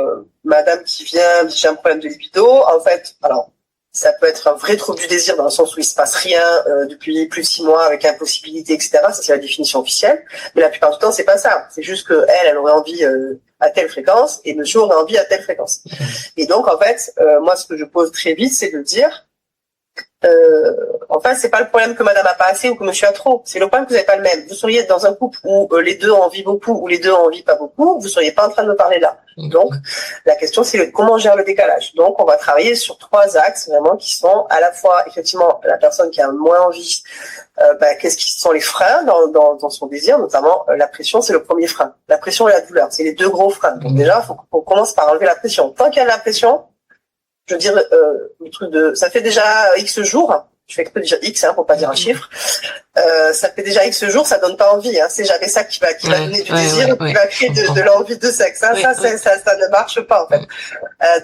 madame qui vient, dit j'ai un problème de libido, en fait, alors, ça peut être un vrai trouble du désir dans le sens où il se passe rien depuis plus de 6 mois avec impossibilité, etc. Ça, c'est la définition officielle. Mais la plupart du temps, c'est pas ça. C'est juste que elle aurait envie à telle fréquence et monsieur aurait envie à telle fréquence. Et donc, en fait, moi, ce que je pose très vite, c'est de dire enfin, c'est pas le problème que madame a pas assez ou que monsieur a trop. C'est le problème que vous n'avez pas le même. Vous seriez dans un couple où les deux ont envie beaucoup ou les deux ont envie pas beaucoup, vous seriez pas en train de me parler là. Donc, la question, c'est comment on gère le décalage. Donc, on va travailler sur 3 axes vraiment qui sont à la fois, effectivement, la personne qui a moins envie, qu'est-ce qui sont les freins dans son désir, notamment la pression, c'est le premier frein. La pression et la douleur, c'est les 2 gros freins. Donc déjà, il faut qu'on commence par enlever la pression. Tant qu'il y a de la pression, je veux dire, le truc ça fait déjà X jours, je fais exprès de dire X, pour pas dire un chiffre, ça fait déjà X jours, ça donne pas envie, c'est jamais ça qui va donner du désir, qui va créer de l'envie de sexe, ça ne marche pas, en fait.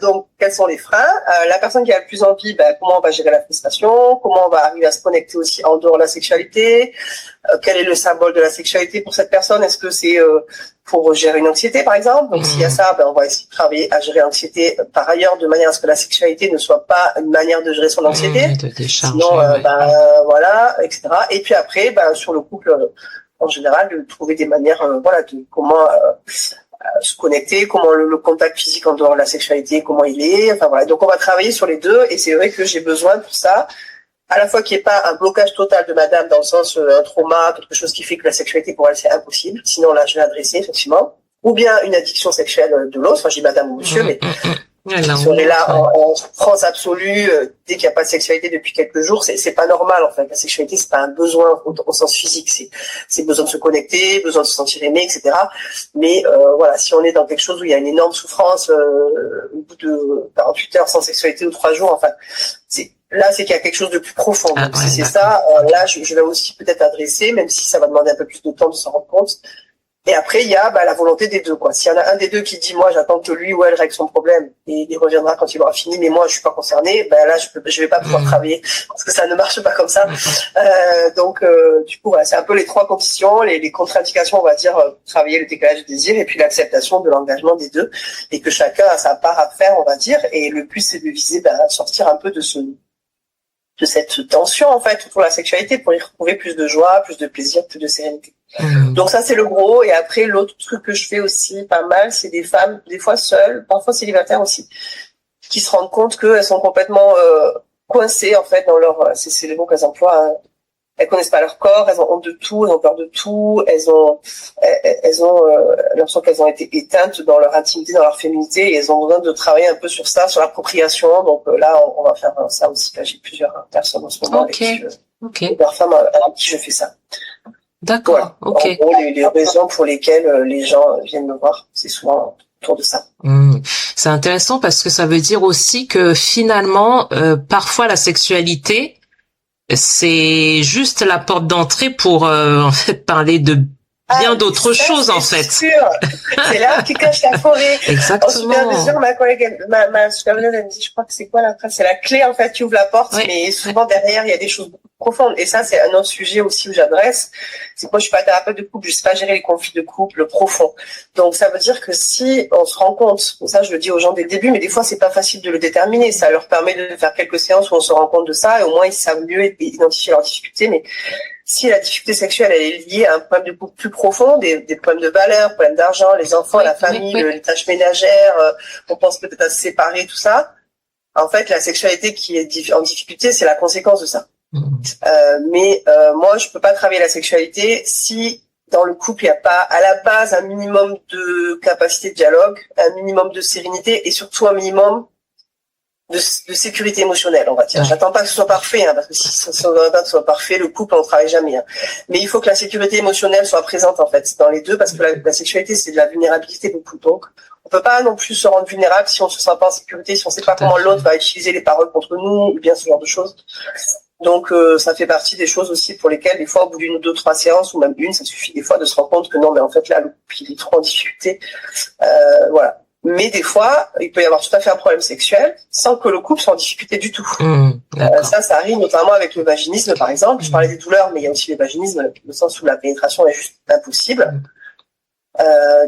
Donc, quels sont les freins? La personne qui a le plus envie, comment on va gérer la frustration, comment on va arriver à se connecter aussi en dehors de la sexualité, quel est le symbole de la sexualité pour cette personne? Est-ce que c'est pour gérer une anxiété, par exemple? Donc, s'il y a ça, on va essayer de travailler à gérer l'anxiété par ailleurs, de manière à ce que la sexualité ne soit pas une manière de gérer son anxiété. Sinon, voilà, etc. Et puis après, sur le couple, en général, de trouver des manières, de comment se connecter, comment le contact physique en dehors de la sexualité, comment il est. Enfin voilà. Donc, on va travailler sur les deux, et c'est vrai que j'ai besoin pour ça, à la fois qu'il n'y ait pas un blocage total de madame dans le sens un trauma, quelque chose qui fait que la sexualité pour elle c'est impossible, sinon là je vais l'adresser effectivement, ou bien une addiction sexuelle de l'autre, enfin je dis madame ou monsieur, mais si on est là en souffrance absolue, dès qu'il n'y a pas de sexualité depuis quelques jours, c'est pas normal en fait. La sexualité c'est pas un besoin au sens physique, c'est besoin de se connecter, besoin de se sentir aimé, etc. Mais voilà, si on est dans quelque chose où il y a une énorme souffrance au bout de 48 heures sans sexualité ou 3 jours, enfin là, c'est qu'il y a quelque chose de plus profond. Donc, si c'est ça, là, je vais aussi peut-être adresser, même si ça va demander un peu plus de temps de s'en rendre compte. Et après, il y a la volonté des deux, quoi. S'il y en a un des deux qui dit, moi, j'attends que lui ou elle règle son problème, et il reviendra quand il aura fini, mais moi, je suis pas concerné, là, je vais pas pouvoir travailler, parce que ça ne marche pas comme ça. Donc, du coup, c'est un peu les 3 conditions, les contre-indications, on va dire, travailler le décalage du désir, et puis l'acceptation de l'engagement des deux, et que chacun a sa part à faire, on va dire, et le but, c'est de viser, sortir un peu de cette tension, en fait, autour de la sexualité pour y retrouver plus de joie, plus de plaisir, plus de sérénité. Donc ça, c'est le gros. Et après, l'autre truc que je fais aussi pas mal, c'est des femmes, des fois seules, parfois célibataires aussi, qui se rendent compte qu'elles sont complètement coincées, en fait, dans leur... C'est les mots qu'elles emploient. Elles connaissent pas leur corps, elles ont honte de tout, elles ont peur de tout, elles ont l'impression qu'elles ont été éteintes dans leur intimité, dans leur féminité, et elles ont besoin de travailler un peu sur ça, sur l'appropriation. Donc là, on va faire ça aussi. Là, j'ai plusieurs personnes en ce moment avec plusieurs femmes avec qui je fais ça. D'accord. Voilà. En gros, les raisons pour lesquelles les gens viennent me voir, c'est souvent autour de ça. C'est intéressant parce que ça veut dire aussi que finalement, parfois la sexualité, c'est juste la porte d'entrée pour en fait parler de bien d'autres choses en fait. Sûr. C'est là qui cache la forêt. Exactement. En supervision, ma collègue, ma superviseure, elle me dit, je crois que c'est quoi la phrase? C'est la clé en fait qui ouvre la porte, mais souvent derrière il y a des choses beaucoup profondes. Et ça, c'est un autre sujet aussi où j'adresse. C'est que moi, je suis pas thérapeute de couple, je sais pas gérer les conflits de couple profonds. Donc, ça veut dire que si on se rend compte, ça, je le dis aux gens dès le début, mais des fois, c'est pas facile de le déterminer. Ça leur permet de faire quelques séances où on se rend compte de ça et au moins, ils savent mieux identifier leurs difficultés. Mais si la difficulté sexuelle elle est liée à un problème de couple plus profond, des problèmes de valeur, problèmes d'argent, les enfants, la famille, les tâches ménagères, on pense peut-être à se séparer, tout ça. En fait, la sexualité qui est en difficulté, c'est la conséquence de ça. Mais moi, je peux pas travailler la sexualité si dans le couple, il n'y a pas à la base un minimum de capacité de dialogue, un minimum de sérénité et surtout un minimum de sécurité émotionnelle, on va dire. J'attends pas que ce soit parfait, parce que si ça ne veut pas que ce soit parfait, le couple, on travaille jamais. Mais il faut que la sécurité émotionnelle soit présente, en fait, dans les deux, parce que la sexualité, c'est de la vulnérabilité beaucoup. Donc, on peut pas non plus se rendre vulnérable si on se sent pas en sécurité, si on sait pas comment l'autre va utiliser les paroles contre nous, ou bien ce genre de choses. Donc, ça fait partie des choses aussi pour lesquelles, des fois, au bout d'une ou deux, trois séances, ou même une, ça suffit des fois de se rendre compte que non, mais en fait, là, le couple, il est trop en difficulté. Voilà. Mais des fois, il peut y avoir tout à fait un problème sexuel sans que le couple soit en difficulté du tout. Ça arrive notamment avec le vaginisme, par exemple. Je parlais des douleurs, mais il y a aussi le vaginisme, le sens où la pénétration est juste impossible.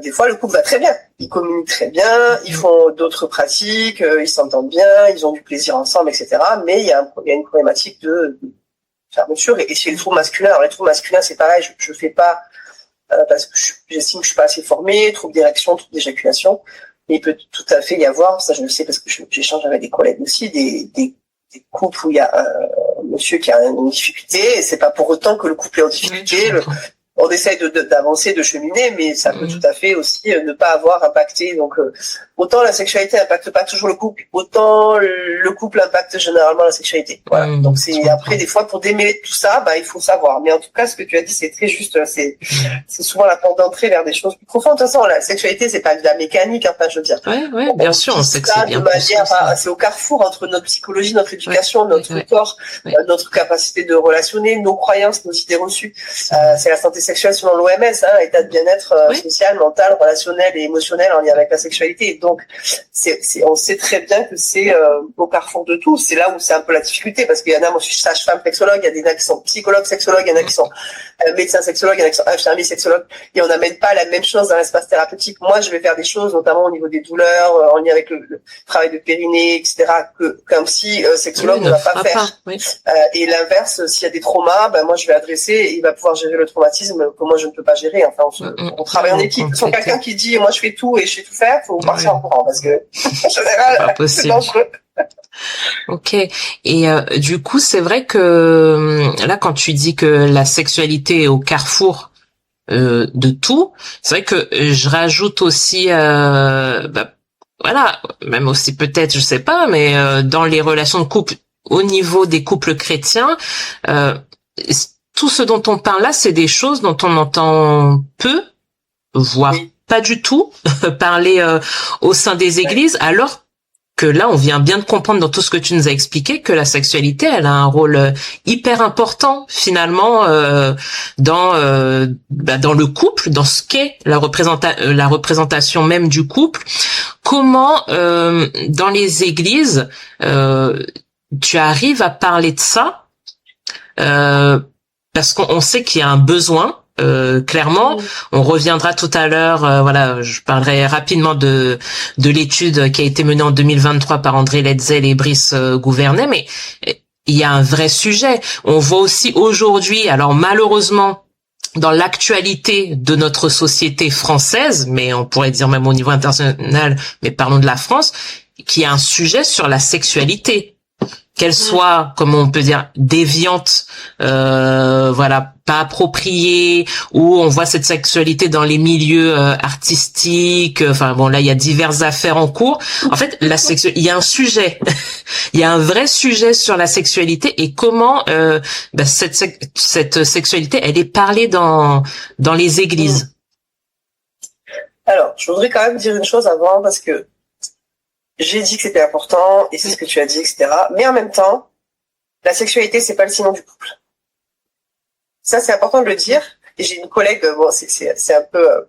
Des fois, le couple va très bien. Ils communiquent très bien, ils font d'autres pratiques, ils s'entendent bien, ils ont du plaisir ensemble, etc. Mais il y a une problématique de fermeture. Et c'est le trouble masculin. Alors, les troubles masculins, c'est pareil. Je fais pas parce que j'estime que je suis pas assez formée. Trouble d'érection, trouble d'éjaculation. Mais il peut tout à fait y avoir, ça je le sais parce que j'échange avec des collègues aussi, des couples où il y a un monsieur qui a une difficulté, et c'est pas pour autant que le couple est en difficulté. On essaye d'avancer, de cheminer, mais ça peut tout à fait aussi ne pas avoir impacté. Donc, autant la sexualité impacte pas toujours le couple, autant le couple impacte généralement la sexualité. Voilà. Donc, c'est après, des fois, pour démêler tout ça, il faut savoir. Mais en tout cas, ce que tu as dit, c'est très juste. C'est souvent la porte d'entrée vers des choses plus profondes. De toute façon, la sexualité, c'est pas de la mécanique, enfin, je veux dire. Ouais, bien sûr, on sait que c'est bien. C'est au carrefour entre notre psychologie, notre éducation, notre corps, notre capacité de relationner, nos croyances, nos idées reçues. C'est la santé sexuelle selon l'OMS, état de bien-être social, mental, relationnel et émotionnel en lien avec la sexualité. Donc, on sait très bien que c'est au carrefour de tout. C'est là où c'est un peu la difficulté, parce qu'il y en a, moi je suis sage-femme sexologue, il y a des gens qui sont psychologues sexologues, il y en a qui sont médecins sexologues, il y en a qui sont infirmiers sexologues, et on n'amène pas la même chose dans l'espace thérapeutique. Moi, je vais faire des choses, notamment au niveau des douleurs, en lien avec le travail de périnée, etc., qu'un psy sexologue ne va pas faire. Et l'inverse, s'il y a des traumas, moi je vais adresser, et il va pouvoir gérer le traumatisme que moi je ne peux pas gérer. Enfin, on travaille en équipe. Si quelqu'un qui dit moi je fais tout et je sais tout faire, faut partir en courant, parce que en général c'est dangereux. Ok. Et du coup, c'est vrai que là, quand tu dis que la sexualité est au carrefour de tout, c'est vrai que je rajoute aussi, voilà, même aussi peut-être, je sais pas, mais dans les relations de couple, au niveau des couples chrétiens, tout ce dont on parle là, c'est des choses dont on entend peu, voire pas du tout, parler au sein des églises, alors que là, on vient bien de comprendre dans tout ce que tu nous as expliqué que la sexualité, elle a un rôle hyper important finalement dans le couple, dans ce qu'est la représentation même du couple. Comment dans les églises tu arrives à parler de ça parce qu'on sait qu'il y a un besoin. Clairement, on reviendra tout à l'heure. Voilà, je parlerai rapidement de l'étude qui a été menée en 2023 par André Letzel et Brice Gouvernet, mais il y a un vrai sujet. On voit aussi aujourd'hui, alors malheureusement, dans l'actualité de notre société française, mais on pourrait dire même au niveau international, mais parlons de la France, qu'il y a un sujet sur la sexualité. Qu'elle soit, comme on peut dire, déviante, voilà, pas appropriée, ou on voit cette sexualité dans les milieux artistiques. Enfin bon, là il y a diverses affaires en cours. En fait, il y a un sujet, il y a un vrai sujet sur la sexualité et comment cette sexualité, elle est parlée dans les églises. Alors, je voudrais quand même dire une chose avant, parce que j'ai dit que c'était important, et c'est ce que tu as dit, etc. Mais en même temps, la sexualité, c'est pas le ciment du couple. Ça, c'est important de le dire. Et j'ai une collègue, bon, c'est un peu,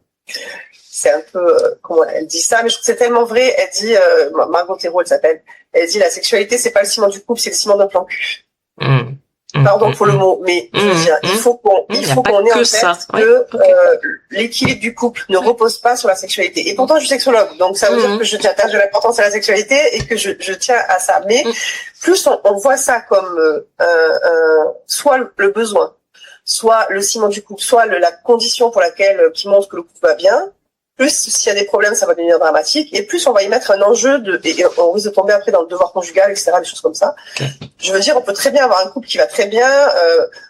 comment elle dit ça, mais je trouve que c'est tellement vrai. Elle dit, Margot Thérault, elle s'appelle. Elle dit, la sexualité, c'est pas le ciment du couple, c'est le ciment d'un plan cul. Pardon pour le mot, mais je veux dire, il faut qu'on ait en tête que l'équilibre du couple ne repose pas sur la sexualité. Et pourtant, je suis sexologue, donc ça veut dire que je tiens de l'importance à la sexualité et que je tiens à ça. Mais plus on voit ça comme soit le besoin, soit le ciment du couple, soit la condition pour laquelle qui montre que le couple va bien. Plus s'il y a des problèmes, ça va devenir dramatique, et plus on va y mettre un enjeu et on risque de tomber après dans le devoir conjugal, etc., des choses comme ça. Okay. Je veux dire, on peut très bien avoir un couple qui va très bien,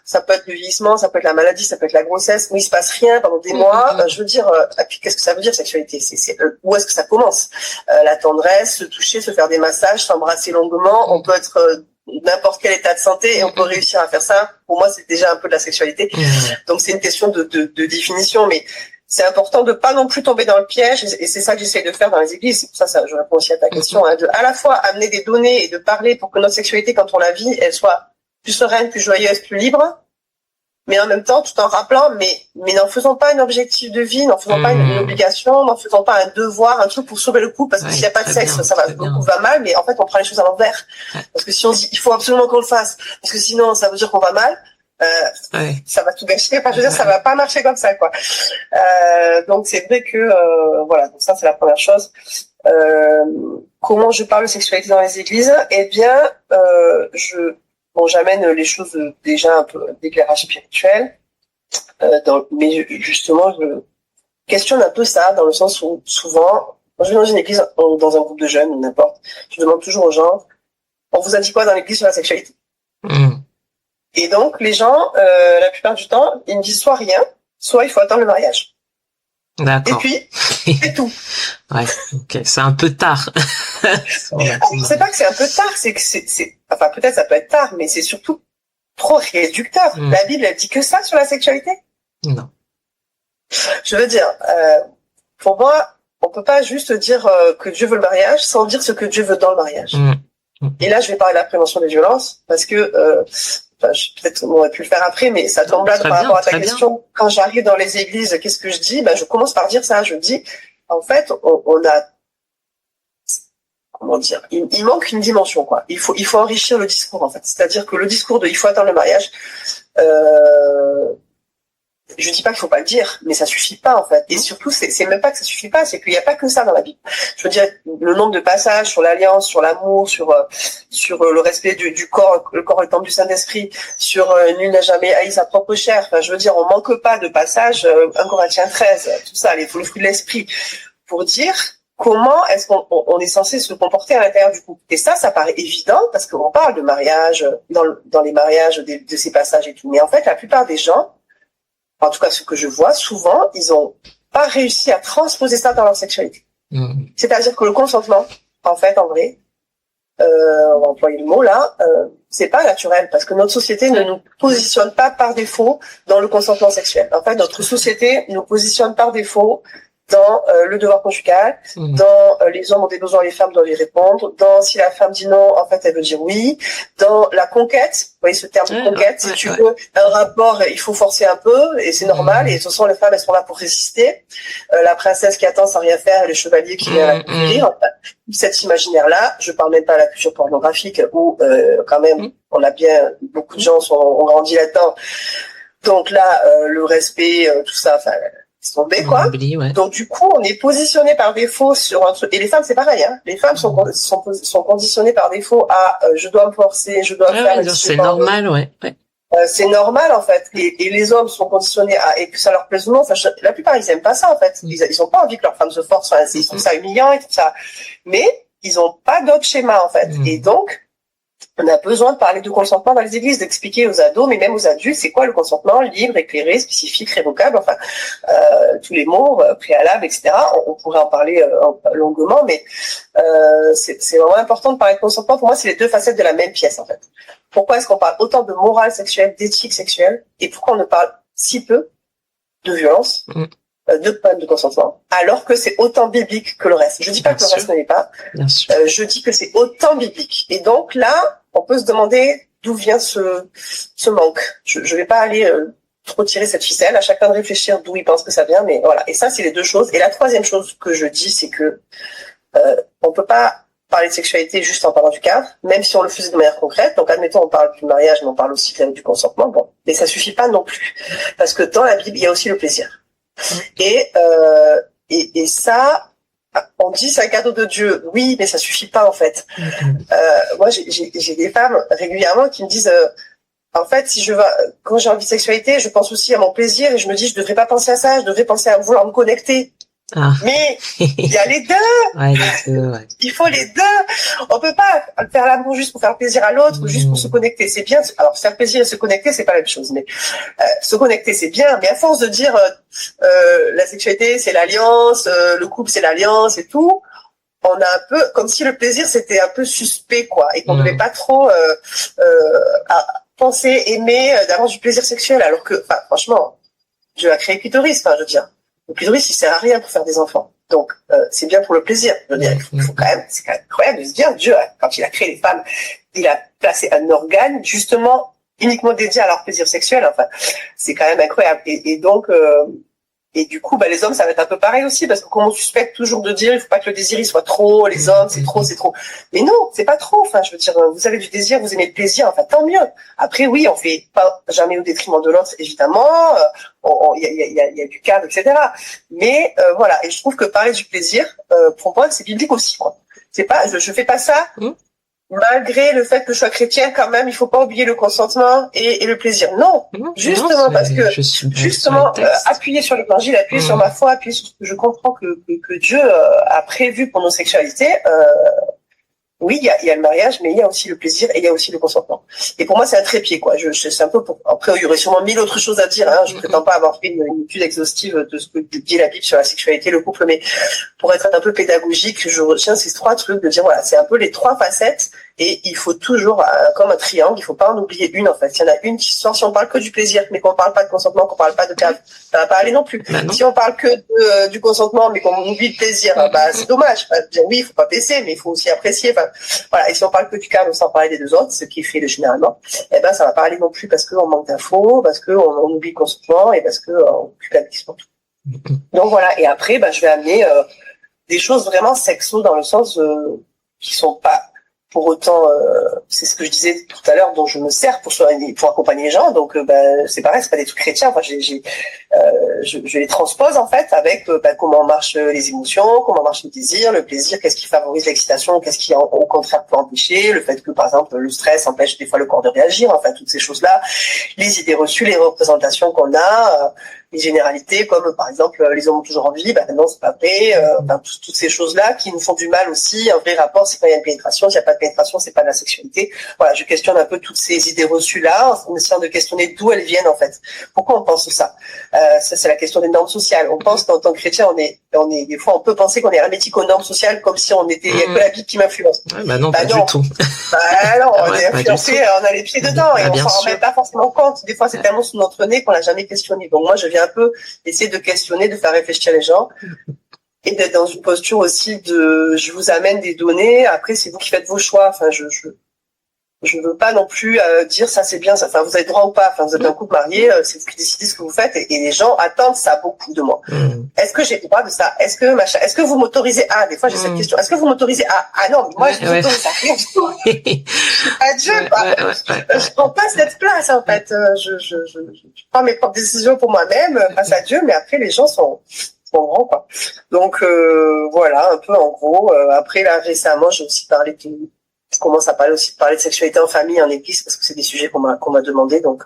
ça peut être le vieillissement, ça peut être la maladie, ça peut être la grossesse, où il se passe rien pendant des mois. Je veux dire, et puis qu'est-ce que ça veut dire sexualité? Où est-ce que ça commence? La tendresse, se toucher, se faire des massages, s'embrasser longuement. On peut être n'importe quel état de santé et on peut réussir à faire ça. Pour moi, c'est déjà un peu de la sexualité. Donc c'est une question de définition, mais c'est important de pas non plus tomber dans le piège, et c'est ça que j'essaie de faire dans les églises. C'est pour ça, je réponds aussi à ta question, de à la fois amener des données et de parler pour que notre sexualité, quand on la vit, elle soit plus sereine, plus joyeuse, plus libre, mais en même temps, tout en rappelant, mais n'en faisons pas un objectif de vie, n'en faisons pas une obligation, n'en faisons pas un devoir, un truc pour sauver le couple, parce que s'il n'y a pas de sexe, le couple va mal, mais en fait, on prend les choses à l'envers. Parce que si on dit, il faut absolument qu'on le fasse, parce que sinon, ça veut dire qu'on va mal, ça va tout gâcher. Enfin, je veux dire, ça va pas marcher comme ça, quoi. Donc c'est vrai que voilà. Donc ça, c'est la première chose. Comment je parle de sexualité dans les églises? Eh bien, j'amène les choses déjà un peu d'éclairage spirituel, mais justement, je questionne un peu ça dans le sens où souvent, quand je vais dans une église, dans un groupe de jeunes, n'importe, je demande toujours aux gens, on vous a dit quoi dans l'église sur la sexualité? Et donc, les gens, la plupart du temps, ils me disent soit rien, soit il faut attendre le mariage. D'accord. Et puis, c'est tout. Ouais, ok, c'est un peu tard. C'est pas que c'est un peu tard, c'est que enfin, peut-être ça peut être tard, mais c'est surtout trop réducteur. La Bible, elle dit que ça sur la sexualité? Non. Je veux dire, pour moi, on peut pas juste dire que Dieu veut le mariage sans dire ce que Dieu veut dans le mariage. Et là, je vais parler de la prévention des violences, parce que peut-être on aurait pu le faire après, mais ça tombe là par rapport à ta question. Quand j'arrive dans les églises, qu'est-ce que je dis? Je commence par dire ça. Je dis, en fait, on a, comment dire, il manque une dimension, quoi. Il faut enrichir le discours, en fait. C'est-à-dire que le discours de il faut attendre le mariage, je dis pas qu'il faut pas le dire, mais ça suffit pas, en fait. Et surtout, c'est même pas que ça suffit pas, c'est qu'il n'y a pas que ça dans la Bible. Je veux dire, le nombre de passages sur l'alliance, sur l'amour, sur le respect du corps, le corps est le temple du Saint-Esprit, sur nul n'a jamais haï sa propre chair. Enfin, je veux dire, on manque pas de passages, 1 Corinthiens 13, tout ça, le fruit de l'esprit, pour dire comment est-ce qu'on est censé se comporter à l'intérieur du couple. Et ça paraît évident, parce qu'on parle de mariage, dans les mariages, de ces passages et tout. Mais en fait, la plupart des gens, en tout cas ce que je vois souvent, ils ont pas réussi à transposer ça dans leur sexualité. C'est-à-dire que le consentement, en fait, en vrai, on va employer le mot là, c'est pas naturel, parce que notre société ne nous positionne pas par défaut dans le consentement sexuel. En fait, notre société nous positionne par défaut dans le devoir conjugal, dans les hommes ont des besoins, les femmes doivent y répondre, dans si la femme dit non, en fait elle veut dire oui, dans la conquête, vous voyez ce terme de conquête, si tu veux un rapport, il faut forcer un peu, et c'est normal, et de toute façon les femmes elles sont là pour résister, la princesse qui attend sans rien faire, et le chevalier qui vient la conquérir, enfin, cet imaginaire-là, je parle même pas de la culture pornographique, où quand même, on a bien, beaucoup de gens ont grandi là-dedans, donc là, le respect, tout ça, enfin, tombé, quoi. Donc du coup, on est positionné par défaut sur un truc. Et les femmes, c'est pareil. Hein. Les femmes sont conditionnées par défaut à je dois me forcer, je dois faire. C'est normal, ouais. C'est normal en fait. Et les hommes sont conditionnés à et que ça leur plaise ou non. Enfin, la plupart, ils aiment pas ça en fait. Ils ont pas envie que leur femme se force. Enfin, ils trouvent ça humiliant et tout ça. Mais ils ont pas d'autre schéma en fait. Et donc on a besoin de parler de consentement dans les églises, d'expliquer aux ados, mais même aux adultes, c'est quoi le consentement libre, éclairé, spécifique, révocable, enfin, tous les mots, préalables, etc. On pourrait en parler longuement, mais c'est vraiment important de parler de consentement. Pour moi, c'est les deux facettes de la même pièce, en fait. Pourquoi est-ce qu'on parle autant de morale sexuelle, d'éthique sexuelle, et pourquoi on ne parle si peu de violence, de problèmes de consentement, alors que c'est autant biblique que le reste. Je dis pas que le reste ne l'est pas. Je dis que c'est autant biblique. Et donc là, on peut se demander d'où vient ce manque. Je vais pas aller trop tirer cette ficelle. À chacun de réfléchir d'où il pense que ça vient, mais voilà. Et ça, c'est les deux choses. Et la troisième chose que je dis, c'est que on peut pas parler de sexualité juste en parlant du cadre, même si on le faisait de manière concrète. Donc, admettons, on parle du mariage, mais on parle aussi du consentement. Bon, mais ça suffit pas non plus, parce que dans la Bible, il y a aussi le plaisir. Et ça, on dit c'est un cadeau de Dieu. Oui, mais ça suffit pas en fait. Moi, j'ai des femmes régulièrement qui me disent, en fait, quand j'ai envie de sexualité, je pense aussi à mon plaisir et je me dis, je devrais pas penser à ça, je devrais penser à vouloir me connecter. Ah. Mais il y a les deux. Ouais, les deux, ouais. Il faut les deux. On peut pas faire l'amour juste pour faire plaisir à l'autre ou juste pour se connecter. C'est bien. Alors faire plaisir et se connecter, c'est pas la même chose. Mais se connecter, c'est bien. Mais à force de dire la sexualité, c'est l'alliance, le couple, c'est l'alliance et tout, on a un peu comme si le plaisir c'était un peu suspect, quoi, et qu'on devait pas trop penser, aimer, d'avoir du plaisir sexuel, alors que, franchement, Dieu a créé clitoris. Enfin, je veux dire. Le clitoris, il sert à rien pour faire des enfants. Donc, c'est bien pour le plaisir. Je veux dire, c'est quand même incroyable de se dire, Dieu, quand il a créé les femmes, il a placé un organe, justement, uniquement dédié à leur plaisir sexuel. Enfin, c'est quand même incroyable. Et donc, et du coup, les hommes, ça va être un peu pareil aussi, parce que comme on suspecte toujours de dire, il faut pas que le désir, il soit trop, les hommes, c'est trop. Mais non, c'est pas trop. Enfin, je veux dire, vous avez du désir, vous aimez le plaisir, enfin, tant mieux. Après, oui, on fait pas jamais au détriment de l'autre, évidemment. Il y a du cadre, etc. Mais, voilà. Et je trouve que parler du plaisir, pour moi, c'est biblique aussi, quoi. C'est pas, je fais pas ça. Malgré le fait que je sois chrétien, quand même, il faut pas oublier le consentement et le plaisir. Non, justement, parce que appuyer sur l'évangile, appuyer sur ma foi, appuyer sur ce que je comprends que Dieu a prévu pour nos sexualités. Oui, il y a le mariage, mais il y a aussi le plaisir et il y a aussi le consentement. Et pour moi, c'est un trépied, quoi. C'est un peu après, il y aurait sûrement mille autres choses à dire, hein. Je prétends pas avoir fait une étude exhaustive de ce que dit la Bible sur la sexualité, le couple, mais pour être un peu pédagogique, je retiens ces trois trucs de dire, voilà, c'est un peu les trois facettes et il faut toujours, comme un triangle, il faut pas en oublier une, en fait. Il y en a une qui sort, si on parle que du plaisir, mais qu'on parle pas de consentement, qu'on parle pas de cadre, ça va pas aller non plus. Non. Si on parle que du consentement, mais qu'on oublie le plaisir, c'est dommage. Dire oui, il faut pas baisser, mais il faut aussi apprécier. Enfin, voilà. Et si on parle que du cadre sans parler des deux autres, ce qui est fait généralement, ça va pas aller non plus parce qu'on manque d'infos, parce qu'on oublie le consentement et parce qu'on culpabilise pour tout. Donc voilà. Et après, je vais amener des choses vraiment sexo dans le sens qui sont pas pour autant, c'est ce que je disais tout à l'heure, dont je me sers pour accompagner les gens. Donc, c'est pareil, c'est pas des trucs chrétiens. Enfin, je les transpose en fait avec comment marchent les émotions, comment marche le désir, le plaisir, qu'est-ce qui favorise l'excitation, qu'est-ce qui au contraire peut empêcher, le fait que par exemple le stress empêche des fois le corps de réagir. Enfin, toutes ces choses-là, les idées reçues, les représentations qu'on a. Les généralités, comme par exemple les hommes ont toujours envie, non c'est pas vrai, toutes ces choses-là qui nous font du mal aussi. Un vrai rapport, c'est quand il y a une pénétration, s'il n'y a pas de pénétration, c'est pas de la sexualité. Voilà, je questionne un peu toutes ces idées reçues-là, en essayant de questionner d'où elles viennent en fait. Pourquoi on pense ça? Ça c'est la question des normes sociales. On pense qu'en tant que chrétien, on est des fois on peut penser qu'on est hermétique aux normes sociales comme si on était que la Bible qui m'influence. Ouais, non, pas du tout. Non, on est influencé, on a les pieds dedans et on s'en rend même pas forcément compte. Des fois c'est tellement sous notre nez qu'on l'a jamais questionné. Donc moi je viens un peu essayer de questionner, de faire réfléchir les gens et d'être dans une posture aussi de je vous amène des données, après c'est vous qui faites vos choix. Enfin je veux pas non plus dire ça c'est bien, ça, enfin vous avez droit ou pas, enfin vous êtes un couple marié, c'est vous qui décidez ce que vous faites et les gens attendent ça beaucoup de moi. Est-ce que j'ai le droit de ça? Est-ce que vous m'autorisez à, des fois j'ai cette question, est-ce que vous m'autorisez à, non mais moi je vous autorise à Adieu quoi. Je prends pas cette place en fait, je prends mes propres décisions pour moi-même face à Dieu, mais après les gens sont grands quoi. Donc voilà un peu en gros. Après là récemment j'ai aussi parlé je commence à parler de sexualité en famille, en église, parce que c'est des sujets qu'on m'a demandé, donc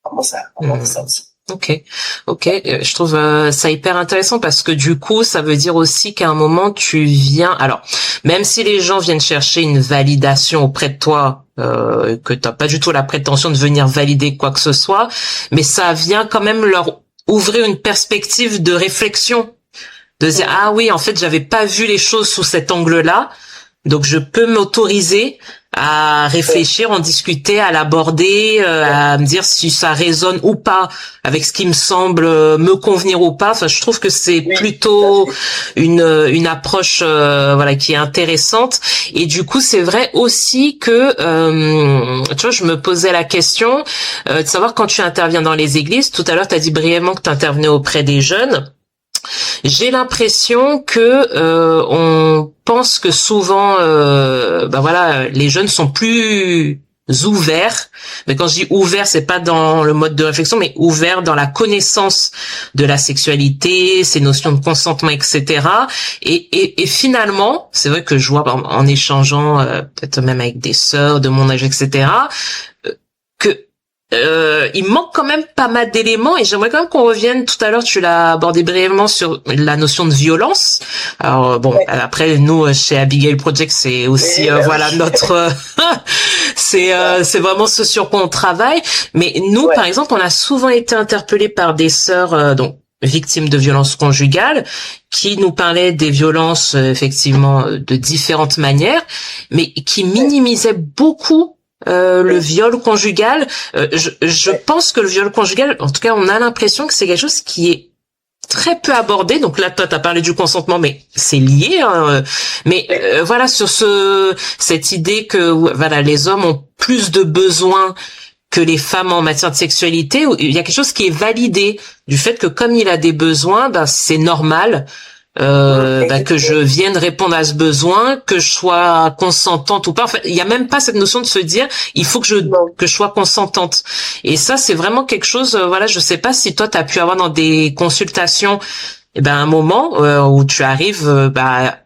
on commence à ça aussi. Ok. Je trouve ça hyper intéressant parce que du coup, ça veut dire aussi qu'à un moment, tu viens... Alors, même si les gens viennent chercher une validation auprès de toi, que t'as pas du tout la prétention de venir valider quoi que ce soit, mais ça vient quand même leur ouvrir une perspective de réflexion, de dire ah oui, en fait, j'avais pas vu les choses sous cet angle-là. Donc je peux m'autoriser à réfléchir, en discuter, à l'aborder, à me dire si ça résonne ou pas avec ce qui me semble me convenir ou pas. Enfin, je trouve que c'est plutôt une approche voilà qui est intéressante. Et du coup, c'est vrai aussi que tu vois, je me posais la question de savoir quand tu interviens dans les églises. Tout à l'heure, tu as dit brièvement que tu intervenais auprès des jeunes. J'ai l'impression que on pense que souvent, voilà, les jeunes sont plus ouverts. Mais quand je dis ouvert, c'est pas dans le mode de réflexion, mais ouvert dans la connaissance de la sexualité, ces notions de consentement, etc. Et finalement, c'est vrai que je vois en échangeant, peut-être même avec des sœurs de mon âge, etc., que il manque quand même pas mal d'éléments et j'aimerais quand même qu'on revienne. Tout à l'heure, tu l'as abordé brièvement sur la notion de violence. Alors après nous chez Abigail Project, c'est aussi notre c'est vraiment ce sur quoi on travaille. Mais nous, par exemple, on a souvent été interpellés par des sœurs donc victimes de violences conjugales qui nous parlaient des violences effectivement de différentes manières, mais qui minimisaient beaucoup le viol conjugal. Je pense que le viol conjugal, en tout cas, on a l'impression que c'est quelque chose qui est très peu abordé. Donc là, toi, t'as parlé du consentement, mais c'est lié. Mais voilà, sur cette idée que voilà, les hommes ont plus de besoins que les femmes en matière de sexualité. Il y a quelque chose qui est validé du fait que comme il a des besoins, c'est normal. Que je vienne répondre à ce besoin, que je sois consentante ou pas. Enfin, il y a même pas cette notion de se dire il faut que je sois consentante. Et ça, c'est vraiment quelque chose. Je sais pas si toi t'as pu avoir dans des consultations, un moment où tu arrives à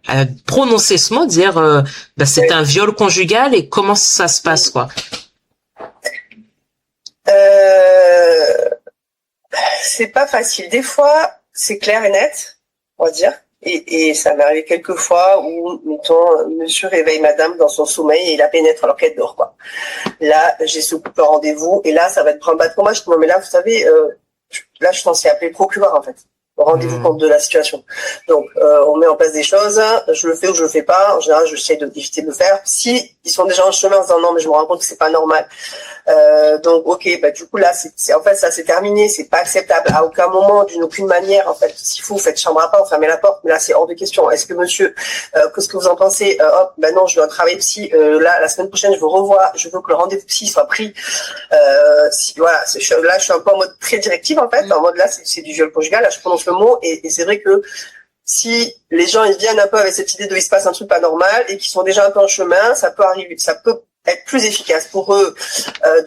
prononcer ce mot, dire c'est un viol conjugal et comment ça se passe quoi. C'est pas facile. Des fois, c'est clair et net. On va dire. Et ça m'est arrivé quelques fois où, mettons, monsieur réveille madame dans son sommeil et il la pénètre alors qu'elle dort, quoi. Là, j'ai ce couple rendez-vous et là, ça va être branle-bas de combat. Je dis, non, mais là, vous savez, là, je suis censée appeler le procureur, en fait. Rendez-vous compte de la situation. Donc, on met en place des choses. Je le fais ou je le fais pas. En général, j'essaie d'éviter de le faire. Si ils sont déjà en chemin en disant non, mais je me rends compte que c'est pas normal. Donc, ok, du coup là, en fait, ça c'est terminé. C'est pas acceptable à aucun moment, d'une aucune manière. En fait, s'il faut, vous faites chambre à part, fermez la porte. Mais là, c'est hors de question. Est-ce que monsieur, qu'est-ce que vous en pensez? Non, je dois travailler psy. Là, la semaine prochaine, je vous revois. Je veux que le rendez-vous psy soit pris. Là, je suis un peu en mode très directive en fait. En mode là, c'est du viol conjugal. Là, je prononce le mot et c'est vrai que si les gens ils viennent un peu avec cette idée de il se passe un truc pas normal et qu'ils sont déjà un peu en chemin, ça peut être plus efficace pour eux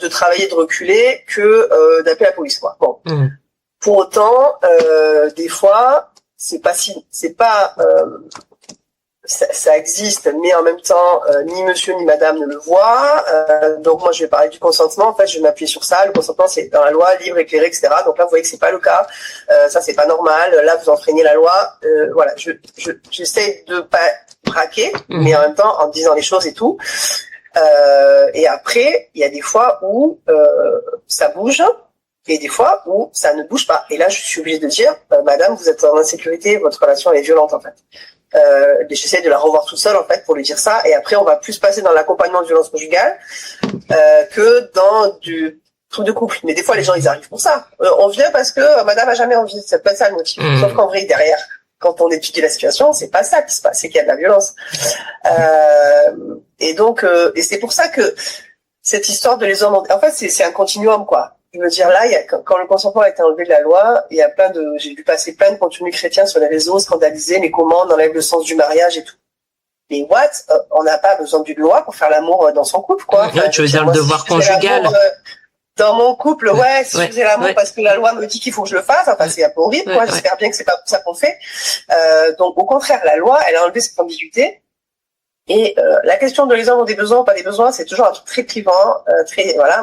de travailler, de reculer que d'appeler la police quoi. Bon. Pour autant, des fois, ça existe, mais en même temps, ni monsieur ni madame ne le voient. Donc moi, je vais parler du consentement. En fait, je vais m'appuyer sur ça. Le consentement, c'est dans la loi, libre, éclairé, etc. Donc là, vous voyez que c'est pas le cas. Ça, c'est pas normal. Là, vous enfreignez la loi. Voilà, j'essaie de pas braquer, mais en même temps, en disant les choses et tout. Et après, il y a des fois où ça bouge. Et des fois où ça ne bouge pas. Et là, je suis obligée de dire, madame, vous êtes en insécurité, votre relation elle est violente en fait. J'essaie de la revoir toute seule en fait pour lui dire ça. Et après, on va plus passer dans l'accompagnement de violence conjugale que dans du truc de couple. Mais des fois, les gens ils arrivent pour ça. On vient parce que madame a jamais envie. C'est pas ça le motif. Sauf qu'en vrai, derrière, quand on étudie la situation, c'est pas ça qui se passe, c'est qu'il y a de la violence. Et donc, et c'est pour ça que cette histoire de les hommes, en fait, c'est un continuum quoi. Je veux dire, là, quand le consentement a été enlevé de la loi, il y a j'ai vu passer plein de contenus chrétiens sur les réseaux, scandalisés, les commandes, enlèvent le sens du mariage et tout. Mais on n'a pas besoin d'une loi pour faire l'amour dans son couple, quoi. Enfin, tu veux dire le devoir conjugal? Dans mon couple, si je faisais l'amour parce que la loi me dit qu'il faut que je le fasse, enfin, c'est un peu horrible, quoi. J'espère bien que c'est pas ça qu'on fait. Donc, au contraire, la loi, elle a enlevé cette ambiguïté. Et la question de les hommes ont des besoins ou pas des besoins, c'est toujours un truc très clivant,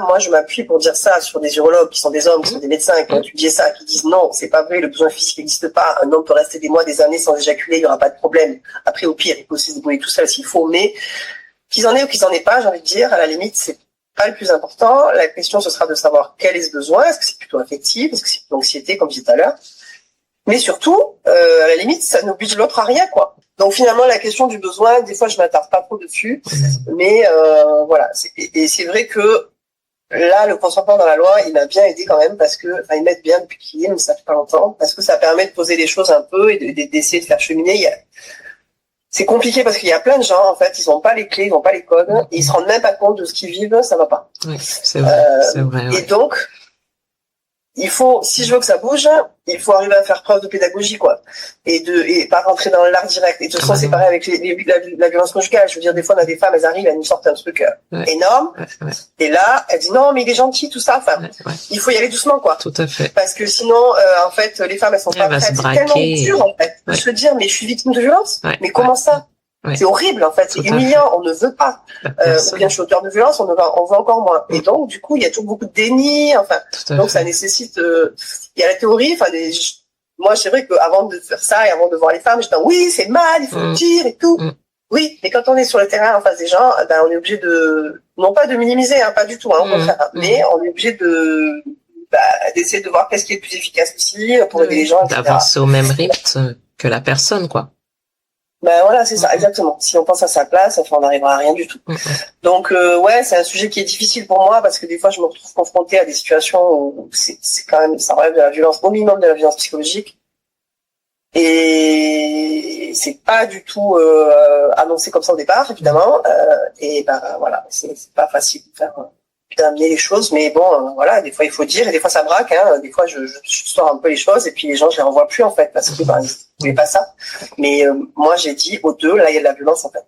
Moi, je m'appuie pour dire ça sur des urologues qui sont des hommes, qui sont des médecins, qui ont étudié ça, qui disent non, c'est pas vrai, le besoin physique n'existe pas. Un homme peut rester des mois, des années sans éjaculer, il y aura pas de problème. Après, au pire, il peut aussi se débrouiller tout seul s'il faut, mais qu'ils en aient ou qu'ils en aient pas, j'ai envie de dire, à la limite, c'est pas le plus important. La question, ce sera de savoir quel est ce besoin. Est-ce que c'est plutôt affectif? Est-ce que c'est plutôt anxiété, comme je disais tout à l'heure? Mais surtout, à la limite, ça n'oblige l'autre à rien, quoi. Donc finalement, la question du besoin, des fois, je m'attarde pas trop dessus, mais voilà. Et c'est vrai que là, le consentement dans la loi, il m'a bien aidé quand même parce que, ils m'aident bien depuis qu'il est, mais ça fait pas longtemps, parce que ça permet de poser les choses un peu et d'essayer de faire cheminer. C'est compliqué parce qu'il y a plein de gens, en fait, ils ont pas les clés, ils ont pas les codes, et ils se rendent même pas compte de ce qu'ils vivent, ça va pas. Oui, c'est vrai. Et donc, il faut, si je veux que ça bouge, il faut arriver à faire preuve de pédagogie, quoi. Et pas rentrer dans l'art direct. Et de toute façon, c'est pareil avec la violence conjugale. Je veux dire, des fois, on a des femmes, elles arrivent, elles nous sortent un truc énorme. Ouais. Et là, elles disent non, mais il est gentil, tout ça. Enfin, il faut y aller doucement, quoi. Tout à fait. Parce que sinon, en fait, les femmes, elles sont pas prêtes. C'est tellement dur, en fait. De se dire, mais je suis victime de violence. Mais comment ça? C'est horrible, en fait. C'est humiliant. On ne veut pas. Ou bien je suis auteur de violence, on veut encore moins. Et donc, du coup, il y a toujours beaucoup de déni. Enfin, donc ça nécessite. Il y a la théorie. Enfin, moi, c'est vrai qu'avant de faire ça et avant de voir les femmes, je dis oui, c'est mal, il faut le dire et tout. Oui, mais quand on est sur le terrain en face des gens, ben on est obligé de, non pas de minimiser, hein, pas du tout, hein, au contraire, mais on est obligé de d'essayer de voir qu'est-ce qui est le plus efficace aussi pour aider les gens, etc. D'avancer au même rythme que la personne, quoi. Ben voilà, c'est ça, exactement. Si on pense à sa place, enfin, on n'arrivera à rien du tout. Donc ouais, c'est un sujet qui est difficile pour moi parce que des fois je me retrouve confrontée à des situations où c'est quand même, ça relève de la violence, au minimum de la violence psychologique. Et c'est pas du tout annoncé comme ça au départ, évidemment. Et ben voilà, c'est pas facile d'amener les choses, mais bon, voilà, des fois il faut dire, et des fois ça braque, hein, des fois je sors un peu les choses, et puis les gens je les renvoie plus en fait, parce que ben, ils voulaient pas ça. Mais moi j'ai dit aux deux, là il y a de la violence en fait.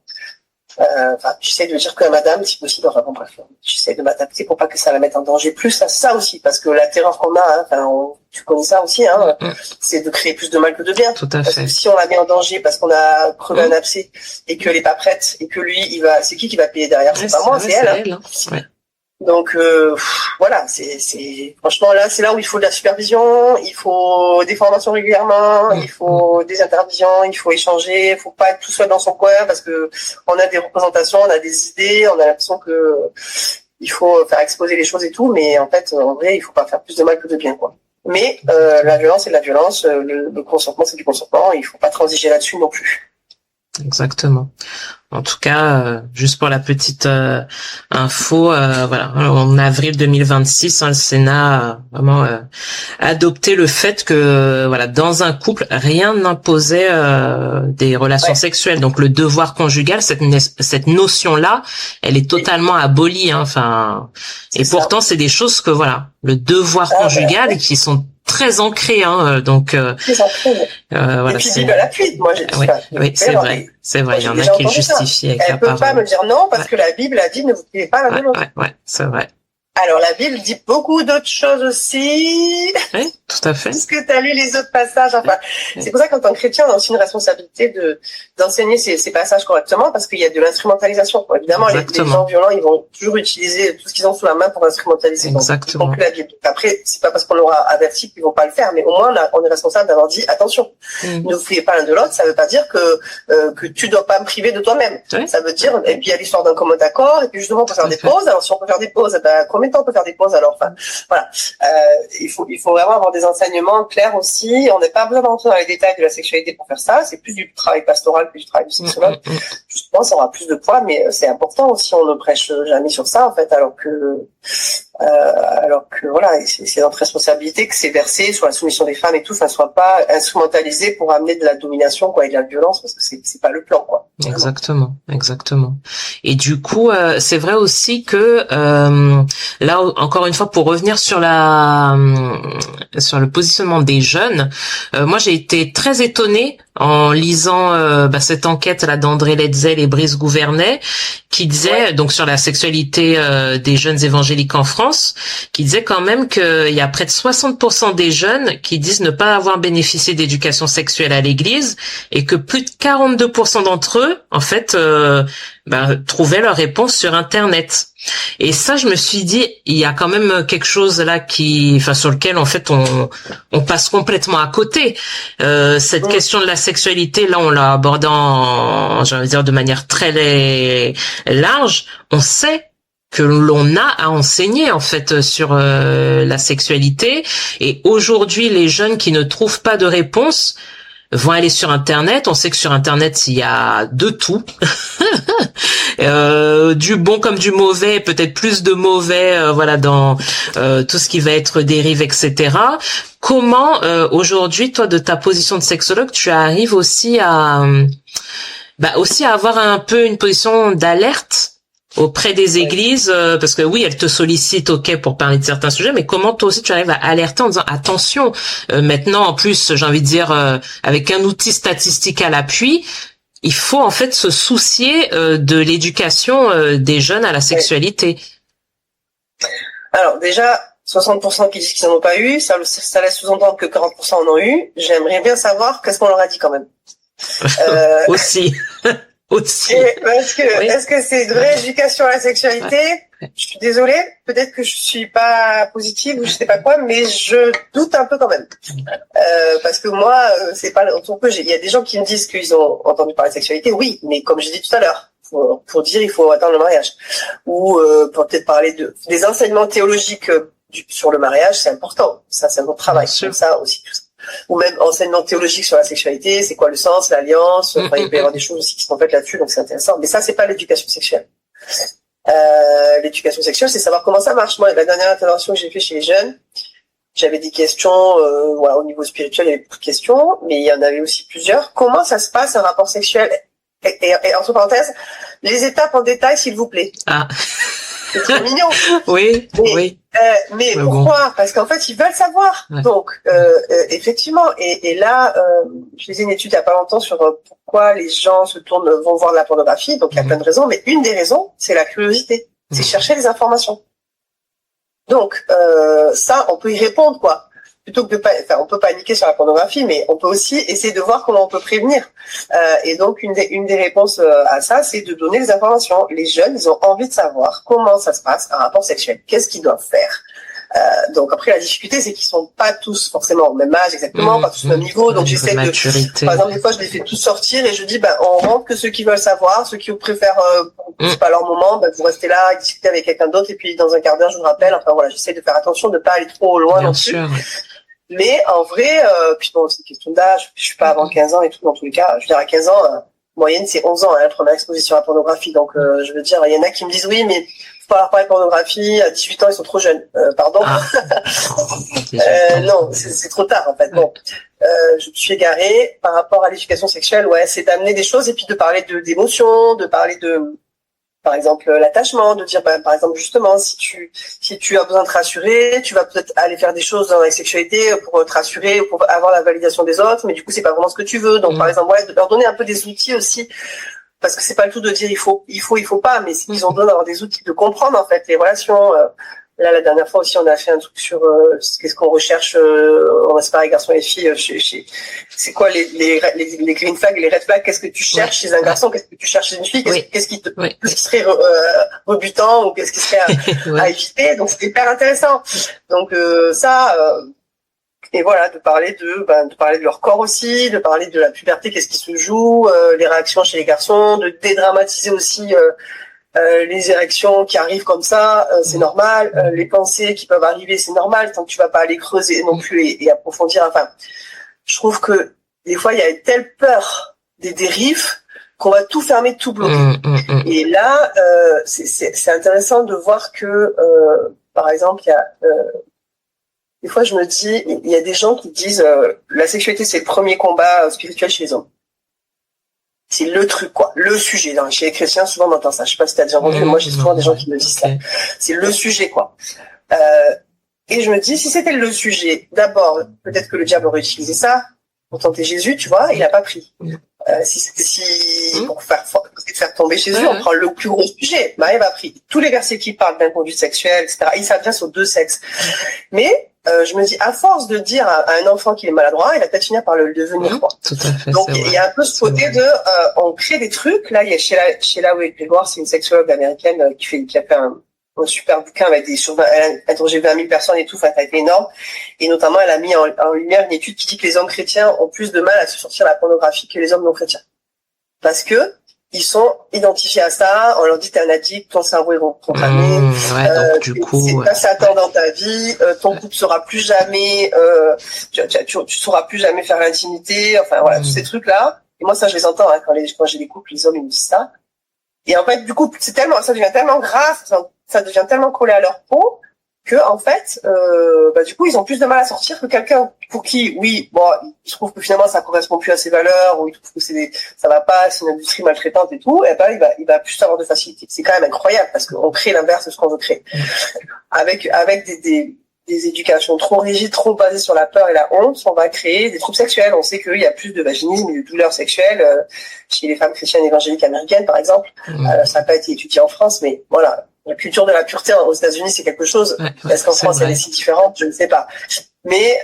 Enfin, j'essaie de dire que madame, si possible, enfin bon bref, j'essaie de m'adapter pour pas que ça la mette en danger plus, ça aussi, parce que la terreur qu'on a, hein, enfin, tu connais ça aussi, hein, c'est de créer plus de mal que de bien. Tout à parce fait. que si on la met en danger parce qu'on a crevé un abcès et qu'elle est pas prête et que lui, c'est qui va payer derrière? C'est pas moi, c'est elle. Hein. Ouais. Donc voilà, c'est franchement là, c'est là où il faut de la supervision, il faut des formations régulièrement, il faut des interventions, il faut échanger, il faut pas être tout seul dans son coin parce que on a des représentations, on a des idées, on a l'impression que il faut faire exploser les choses et tout, mais en fait en vrai il faut pas faire plus de mal que de bien, quoi. Mais la violence c'est de la violence, le consentement c'est du consentement, il faut pas transiger là-dessus non plus. Exactement. En tout cas, juste pour la petite info, voilà, en avril 2026, le Sénat a vraiment adopté le fait que, voilà, dans un couple, rien n'imposait des relations sexuelles. Donc le devoir conjugal, cette notion-là, elle est totalement abolie. Hein, enfin, et pourtant, c'est des choses que, voilà, le devoir conjugal qui sont très ancré, hein, donc voilà. Et puis Bible à l'appui, moi j'ai dit ça. Oui, c'est vrai, il y en a qui le justifient avec la parole. Elle peut pas me dire non parce que la Bible a dit ne vous tuez pas l'un de l'autre. Ouais, c'est vrai. Alors la Bible dit beaucoup d'autres choses aussi. Oui, tout à fait. Est-ce que tu as lu les autres passages? Enfin, c'est pour ça qu'en tant que chrétien, on a aussi une responsabilité d'enseigner ces passages correctement parce qu'il y a de l'instrumentalisation. Évidemment, les gens violents, ils vont toujours utiliser tout ce qu'ils ont sous la main pour instrumentaliser. Exactement. Donc la Bible. Après, c'est pas parce qu'on l'aura averti qu'ils vont pas le faire, mais au moins on est responsable d'avoir dit attention. Ne vous fiez pas l'un de l'autre. Ça veut pas dire que tu dois pas me priver de toi-même. Ça veut dire, et puis il y a l'histoire d'un commun accord, et puis justement on peut faire des pauses. Alors si on peut faire des pauses, ben combien de temps on peut faire des pauses alors? Enfin, voilà. Il faut vraiment avoir des enseignements clairs aussi. On n'a pas besoin d'entrer dans les détails de la sexualité pour faire ça. C'est plus du travail pastoral que du travail du sexologue. Justement, ça aura plus de poids, mais c'est important aussi. On ne prêche jamais sur ça, en fait, alors que voilà, c'est notre responsabilité que ces versets sur la soumission des femmes et tout, ça ne soit pas instrumentalisé pour amener de la domination, quoi, et de la violence, parce que c'est pas le plan, quoi. Exactement. Et du coup, c'est vrai aussi que là, encore une fois, pour revenir sur le positionnement des jeunes, moi j'ai été très étonnée en lisant cette enquête là d'André Letzel et Brice Gouvernet qui disait donc sur la sexualité des jeunes évangéliques en France, qui disait quand même qu'il y a près de 60% des jeunes qui disent ne pas avoir bénéficié d'éducation sexuelle à l'église et que plus de 42% d'entre eux en fait trouvaient leur réponse sur internet. Et ça, je me suis dit, il y a quand même quelque chose là sur lequel en fait on passe complètement à côté. Cette question de la sexualité, là, on l'a abordé de manière très large. On sait que l'on a à enseigner en fait sur la sexualité. Et aujourd'hui, les jeunes qui ne trouvent pas de réponse vont aller sur Internet. On sait que sur Internet, il y a de tout. Du bon comme du mauvais, peut-être plus de mauvais, dans tout ce qui va être dérive, etc. Comment, aujourd'hui, toi, de ta position de sexologue, tu arrives aussi à avoir un peu une position d'alerte auprès des églises, parce que oui, elles te sollicitent, ok, pour parler de certains sujets, mais comment toi aussi tu arrives à alerter en disant attention, maintenant en plus, j'ai envie de dire, avec un outil statistique à l'appui, il faut en fait se soucier de l'éducation des jeunes à la sexualité. Alors déjà, 60% qui disent qu'ils n'en ont pas eu, ça laisse sous-entendre que 40% en ont eu. J'aimerais bien savoir qu'est-ce qu'on leur a dit quand même. Aussi. Aussi. Parce que, oui. Est-ce que c'est une vraie éducation à la sexualité? Je suis désolée, peut-être que je suis pas positive ou je sais pas quoi, mais je doute un peu quand même. Parce que moi, c'est pas le retour que j'ai. Il y a des gens qui me disent qu'ils ont entendu parler de sexualité, oui, mais comme j'ai dit tout à l'heure, pour dire il faut attendre le mariage. Ou pour peut-être parler des enseignements théologiques sur le mariage, c'est important. Ça, c'est un bon travail. Comme ça aussi, tout ça. Ou même enseignement théologique sur la sexualité, c'est quoi le sens, l'alliance, enfin, il peut y avoir des choses aussi qui sont faites là-dessus, donc c'est intéressant. Mais ça, c'est pas l'éducation sexuelle. L'éducation sexuelle, c'est savoir comment ça marche. Moi, la dernière intervention que j'ai fait chez les jeunes, j'avais des questions, voilà, au niveau spirituel, il y avait beaucoup de questions, mais il y en avait aussi plusieurs. Comment ça se passe un rapport sexuel? Et entre parenthèses, les étapes en détail, s'il vous plaît. Ah. C'est trop mignon. Oui, oui. Mais pourquoi? Bon. Parce qu'en fait, ils veulent savoir. Ouais. Donc, effectivement, et là, je faisais une étude il y a pas longtemps sur pourquoi les gens vont voir de la pornographie. Donc, il y a plein de raisons, mais une des raisons, c'est la curiosité. C'est chercher des informations. Donc, ça, on peut y répondre, quoi. Plutôt que on peut paniquer sur la pornographie, mais on peut aussi essayer de voir comment on peut prévenir. Et donc, une des réponses à ça, c'est de donner les informations. Les jeunes, ils ont envie de savoir comment ça se passe un rapport sexuel. Qu'est-ce qu'ils doivent faire? Donc après, la difficulté, c'est qu'ils sont pas tous forcément au même âge exactement, pas tous au même niveau. Donc j'essaie de, par exemple, des fois, je les fais tous sortir et je dis, on rentre que ceux qui veulent savoir, ceux qui préfèrent, c'est pas leur moment, vous restez là, discuter avec quelqu'un d'autre et puis dans un quart d'heure, je vous rappelle. Enfin voilà, j'essaie de faire attention, de pas aller trop loin non plus. Mais en vrai, puis bon, c'est une question d'âge. Je suis pas avant 15 ans et tout, dans tous les cas. Je veux dire, à 15 ans, moyenne, c'est 11 ans, la première exposition à la pornographie. Donc, je veux dire, il y en a qui me disent, oui, mais faut pas leur parler de pornographie. À 18 ans, ils sont trop jeunes. Pardon. Ah. Non, c'est trop tard, en fait. Bon. Je me suis égarée par rapport à l'éducation sexuelle. Ouais, c'est d'amener des choses et puis de parler d'émotions, de parler de, par exemple, l'attachement, de dire, par exemple, justement, si tu as besoin de te rassurer, tu vas peut-être aller faire des choses dans la sexualité pour te rassurer ou pour avoir la validation des autres, mais du coup, c'est pas vraiment ce que tu veux. Donc, par exemple, ouais, de leur donner un peu des outils aussi, parce que c'est pas le tout de dire il faut pas, mais ils ont besoin d'avoir des outils, de comprendre, en fait, les relations. Là, la dernière fois aussi, on a fait un truc sur qu'est-ce qu'on recherche, on va séparer garçons et filles. C'est quoi les green flags et les red flags? Qu'est-ce que tu cherches chez un garçon? Qu'est-ce que tu cherches chez une fille? Qu'est-ce qui serait rebutant ou qu'est-ce qui serait à éviter? Donc, c'est hyper intéressant. Donc et voilà, de parler de leur corps aussi, de parler de la puberté, qu'est-ce qui se joue, les réactions chez les garçons, de dédramatiser aussi. Les érections qui arrivent comme ça, c'est normal. Les pensées qui peuvent arriver, c'est normal. Tant que tu vas pas aller creuser non plus et approfondir. Enfin, je trouve que des fois, il y a une telle peur des dérives qu'on va tout fermer, tout bloquer. Et là, c'est intéressant de voir que, par exemple, il y a des fois, je me dis, il y a des gens qui disent la sexualité, c'est le premier combat spirituel chez les hommes. C'est le truc, quoi. Le sujet. Chez les chrétiens, souvent, on entend ça. Je sais pas si t'as déjà entendu, mais moi, j'ai souvent des gens qui me disent ça. C'est le sujet, quoi. Et je me dis, si c'était le sujet, d'abord, peut-être que le diable aurait utilisé ça pour tenter Jésus, tu vois, il a pas pris. Pour faire tomber Jésus, on prend le plus gros sujet. Maëv a pris tous les versets qui parlent d'inconduite sexuelle, etc. Il s'adresse aux deux sexes. Mais, je me dis, à force de dire à un enfant qu'il est maladroit, il va peut-être finir par le devenir, quoi. Tout à fait. Donc, il y a un peu ce côté de, on crée des trucs. Là, il y a Sheila Grégoire, c'est une sexologue américaine qui a fait un super bouquin avec elle a interrogé 20 000 personnes et tout, enfin, ça a été énorme. Et notamment, elle a mis en lumière une étude qui dit que les hommes chrétiens ont plus de mal à se sortir de la pornographie que les hommes non chrétiens. Parce que, ils sont identifiés à ça, on leur dit t'es un addict, ton cerveau est reprogrammé, donc du coup, c'est pas Satan dans ta vie, ton couple sera plus jamais, tu sauras plus jamais faire l'intimité, enfin voilà, tous ces trucs-là. Et moi ça je les entends, hein, quand j'ai des couples, les hommes ils me disent ça. Et en fait du coup ça devient tellement grave, ça devient tellement collé à leur peau que en fait, du coup, ils ont plus de mal à sortir que quelqu'un pour qui, oui, bon, il trouve que finalement ça correspond plus à ses valeurs, ou il trouve que ça va pas, c'est une industrie maltraitante et tout, et ben il va plus avoir de facilité. C'est quand même incroyable parce qu'on crée l'inverse de ce qu'on veut créer, avec des éducations trop rigides, trop basées sur la peur et la honte, on va créer des troubles sexuels. On sait qu'il y a plus de vaginisme et de douleurs sexuelles chez les femmes chrétiennes évangéliques américaines, par exemple. Ça n'a pas été étudié en France, mais voilà. La culture de la pureté aux États-Unis, c'est quelque chose. Est-ce qu'en France, elle est si différente? Je ne sais pas. Mais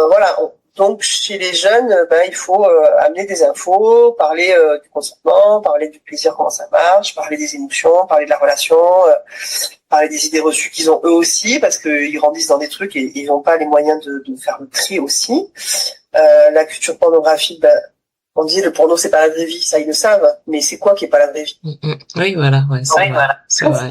voilà. Donc, chez les jeunes, il faut amener des infos, parler du consentement, parler du plaisir, comment ça marche, parler des émotions, parler de la relation, parler des idées reçues qu'ils ont eux aussi, parce qu'ils grandissent dans des trucs et ils n'ont pas les moyens de faire le tri aussi. La culture pornographique, on dit le porno c'est pas la vraie vie, ça ils le savent, mais c'est quoi qui est pas la vraie vie? Oui, voilà, ouais, c'est vrai. C'est vrai.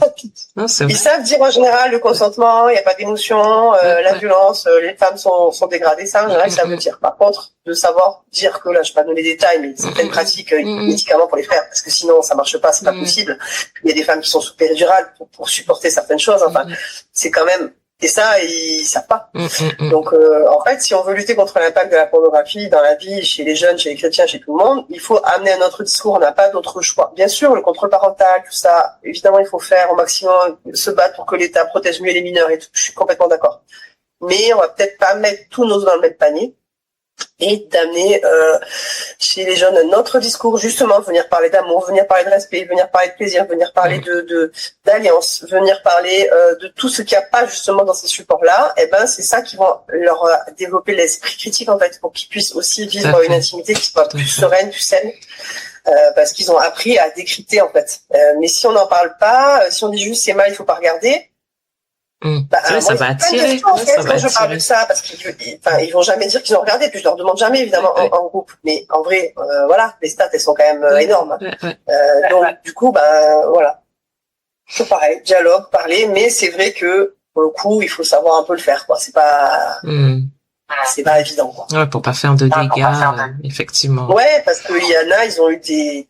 Non, c'est vrai. Ils savent dire en général le consentement, il n'y a pas d'émotion, la violence, les femmes sont dégradées, ça en général ça veut dire. Par contre, de savoir dire que là, je vais pas donner les détails, mais certaines pratiques médicaments pour les faire, parce que sinon ça marche pas, c'est pas possible. Il y a des femmes qui sont sous péridurale pour supporter certaines choses, enfin, c'est quand même. Et ça, ils savent pas. Donc, en fait, si on veut lutter contre l'impact de la pornographie dans la vie, chez les jeunes, chez les chrétiens, chez tout le monde, il faut amener un autre discours. On n'a pas d'autre choix. Bien sûr, le contrôle parental, tout ça, évidemment, il faut faire au maximum, se battre pour que l'État protège mieux les mineurs et tout. Je suis complètement d'accord. Mais on va peut-être pas mettre tous nos œufs dans le même panier. Et d'amener chez les jeunes un autre discours, justement, venir parler d'amour, venir parler de respect, venir parler de plaisir, venir parler d'alliance, venir parler de tout ce qu'il n'y a pas justement dans ces supports-là. Et c'est ça qui va leur développer l'esprit critique en fait, pour qu'ils puissent aussi vivre une intimité qui soit plus sereine, plus saine. Parce qu'ils ont appris à décrypter en fait. Mais si on n'en parle pas, si on dit juste c'est mal, il faut pas regarder. Ça va attirer. Quand je parle de ça, parce qu'ils vont jamais dire qu'ils ont regardé, puis je leur demande jamais évidemment en groupe. Mais en vrai, voilà, les stats elles sont quand même énormes. Donc du coup, voilà, c'est pareil, dialogue, parler, mais c'est vrai que pour le coup, il faut savoir un peu le faire, quoi. C'est pas évident, quoi. Ouais, pour pas faire de dégâts, effectivement. Ouais, parce qu'il y en a, ils ont eu des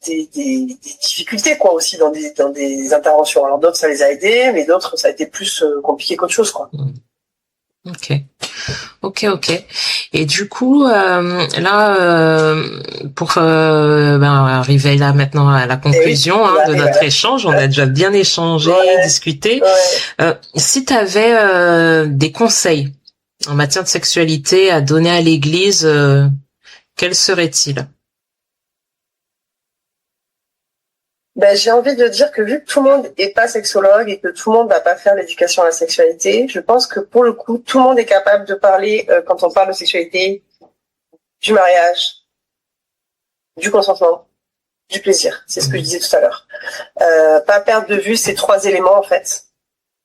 difficultés quoi aussi dans des interventions. Alors d'autres ça les a aidés, mais d'autres ça a été plus compliqué qu'autre chose quoi. Ok. Et du coup pour arriver là maintenant à la conclusion de notre échange, on a déjà bien échangé, discuté. Si tu avais des conseils en matière de sexualité à donner à l'Église, quels seraient-ils? J'ai envie de dire que vu que tout le monde est pas sexologue et que tout le monde va pas faire l'éducation à la sexualité, je pense que pour le coup, tout le monde est capable de parler, quand on parle de sexualité, du mariage, du consentement, du plaisir. C'est ce que je disais tout à l'heure. Pas perdre de vue ces trois éléments, en fait,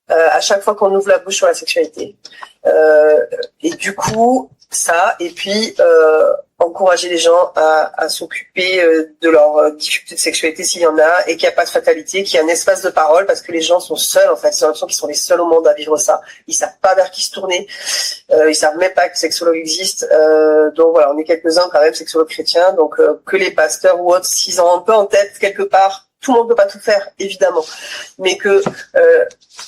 à chaque fois qu'on ouvre la bouche sur la sexualité. Et du coup, ça, et puis encourager les gens à s'occuper de leurs difficultés de sexualité s'il y en a, et qu'il n'y a pas de fatalité, qu'il y a un espace de parole, parce que les gens sont seuls en fait, j'ai l'impression qu'ils sont les seuls au monde à vivre ça. Ils savent pas vers qui se tourner, ils savent même pas que sexologue existe. Donc voilà, on est quelques-uns quand même sexologues chrétiens, donc que les pasteurs ou autres, s'ils ont un peu en tête quelque part, tout le monde peut pas tout faire évidemment, mais que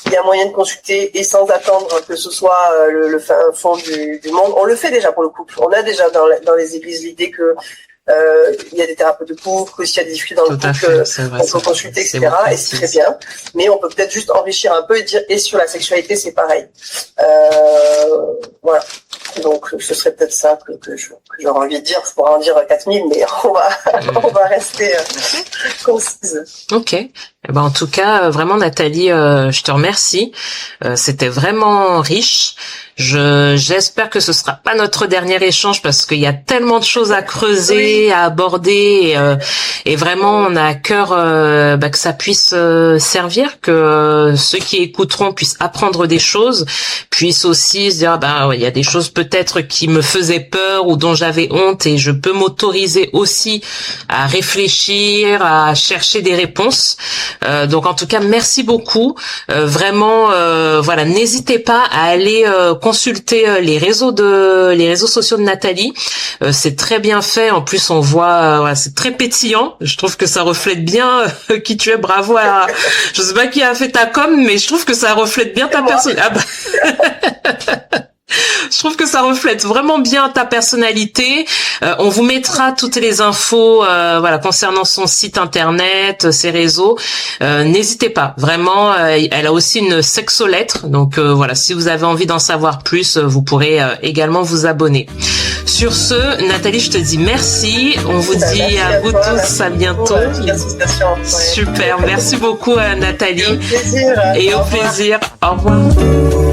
il y a moyen de consulter et sans attendre que ce soit le fin fond du monde. On le fait déjà pour le couple. On a déjà dans les églises l'idée que il y a des thérapeutes de couple, que s'il y a des difficultés dans le couple, on peut consulter, etc. Et c'est très bien. Mais on peut peut-être juste enrichir un peu et dire, et sur la sexualité, c'est pareil. Voilà. Donc, ce serait peut-être ça que j'aurais envie de dire. Je pourrais en dire 4000, mais on va rester concise. Ok. En tout cas, vraiment, Nathalie, je te remercie. C'était vraiment riche. J'espère que ce sera pas notre dernier échange parce qu'il y a tellement de choses à creuser, à aborder, et vraiment on a à cœur que ça puisse servir, que ceux qui écouteront puissent apprendre des choses, puissent aussi se dire il y a des choses peut-être qui me faisaient peur ou dont j'avais honte, et je peux m'autoriser aussi à réfléchir, à chercher des réponses. Donc en tout cas, merci beaucoup. Vraiment, voilà, n'hésitez pas à aller consulter les réseaux sociaux de Nathalie. C'est très bien fait. En plus, on voit, voilà, c'est très pétillant. Je trouve que ça reflète bien qui tu es. Bravo à, je sais pas qui a fait ta com, mais je trouve que ça reflète bien ta personne. Ah bah. Je trouve que ça reflète vraiment bien ta personnalité. On vous mettra toutes les infos voilà, concernant son site internet, ses réseaux. N'hésitez pas, vraiment. Elle a aussi une sexolettre. Donc voilà, si vous avez envie d'en savoir plus, vous pourrez également vous abonner. Sur ce, Nathalie, je te dis merci. On vous dit à vous tous à bientôt. Super, merci beaucoup Nathalie. Et au plaisir. Au revoir.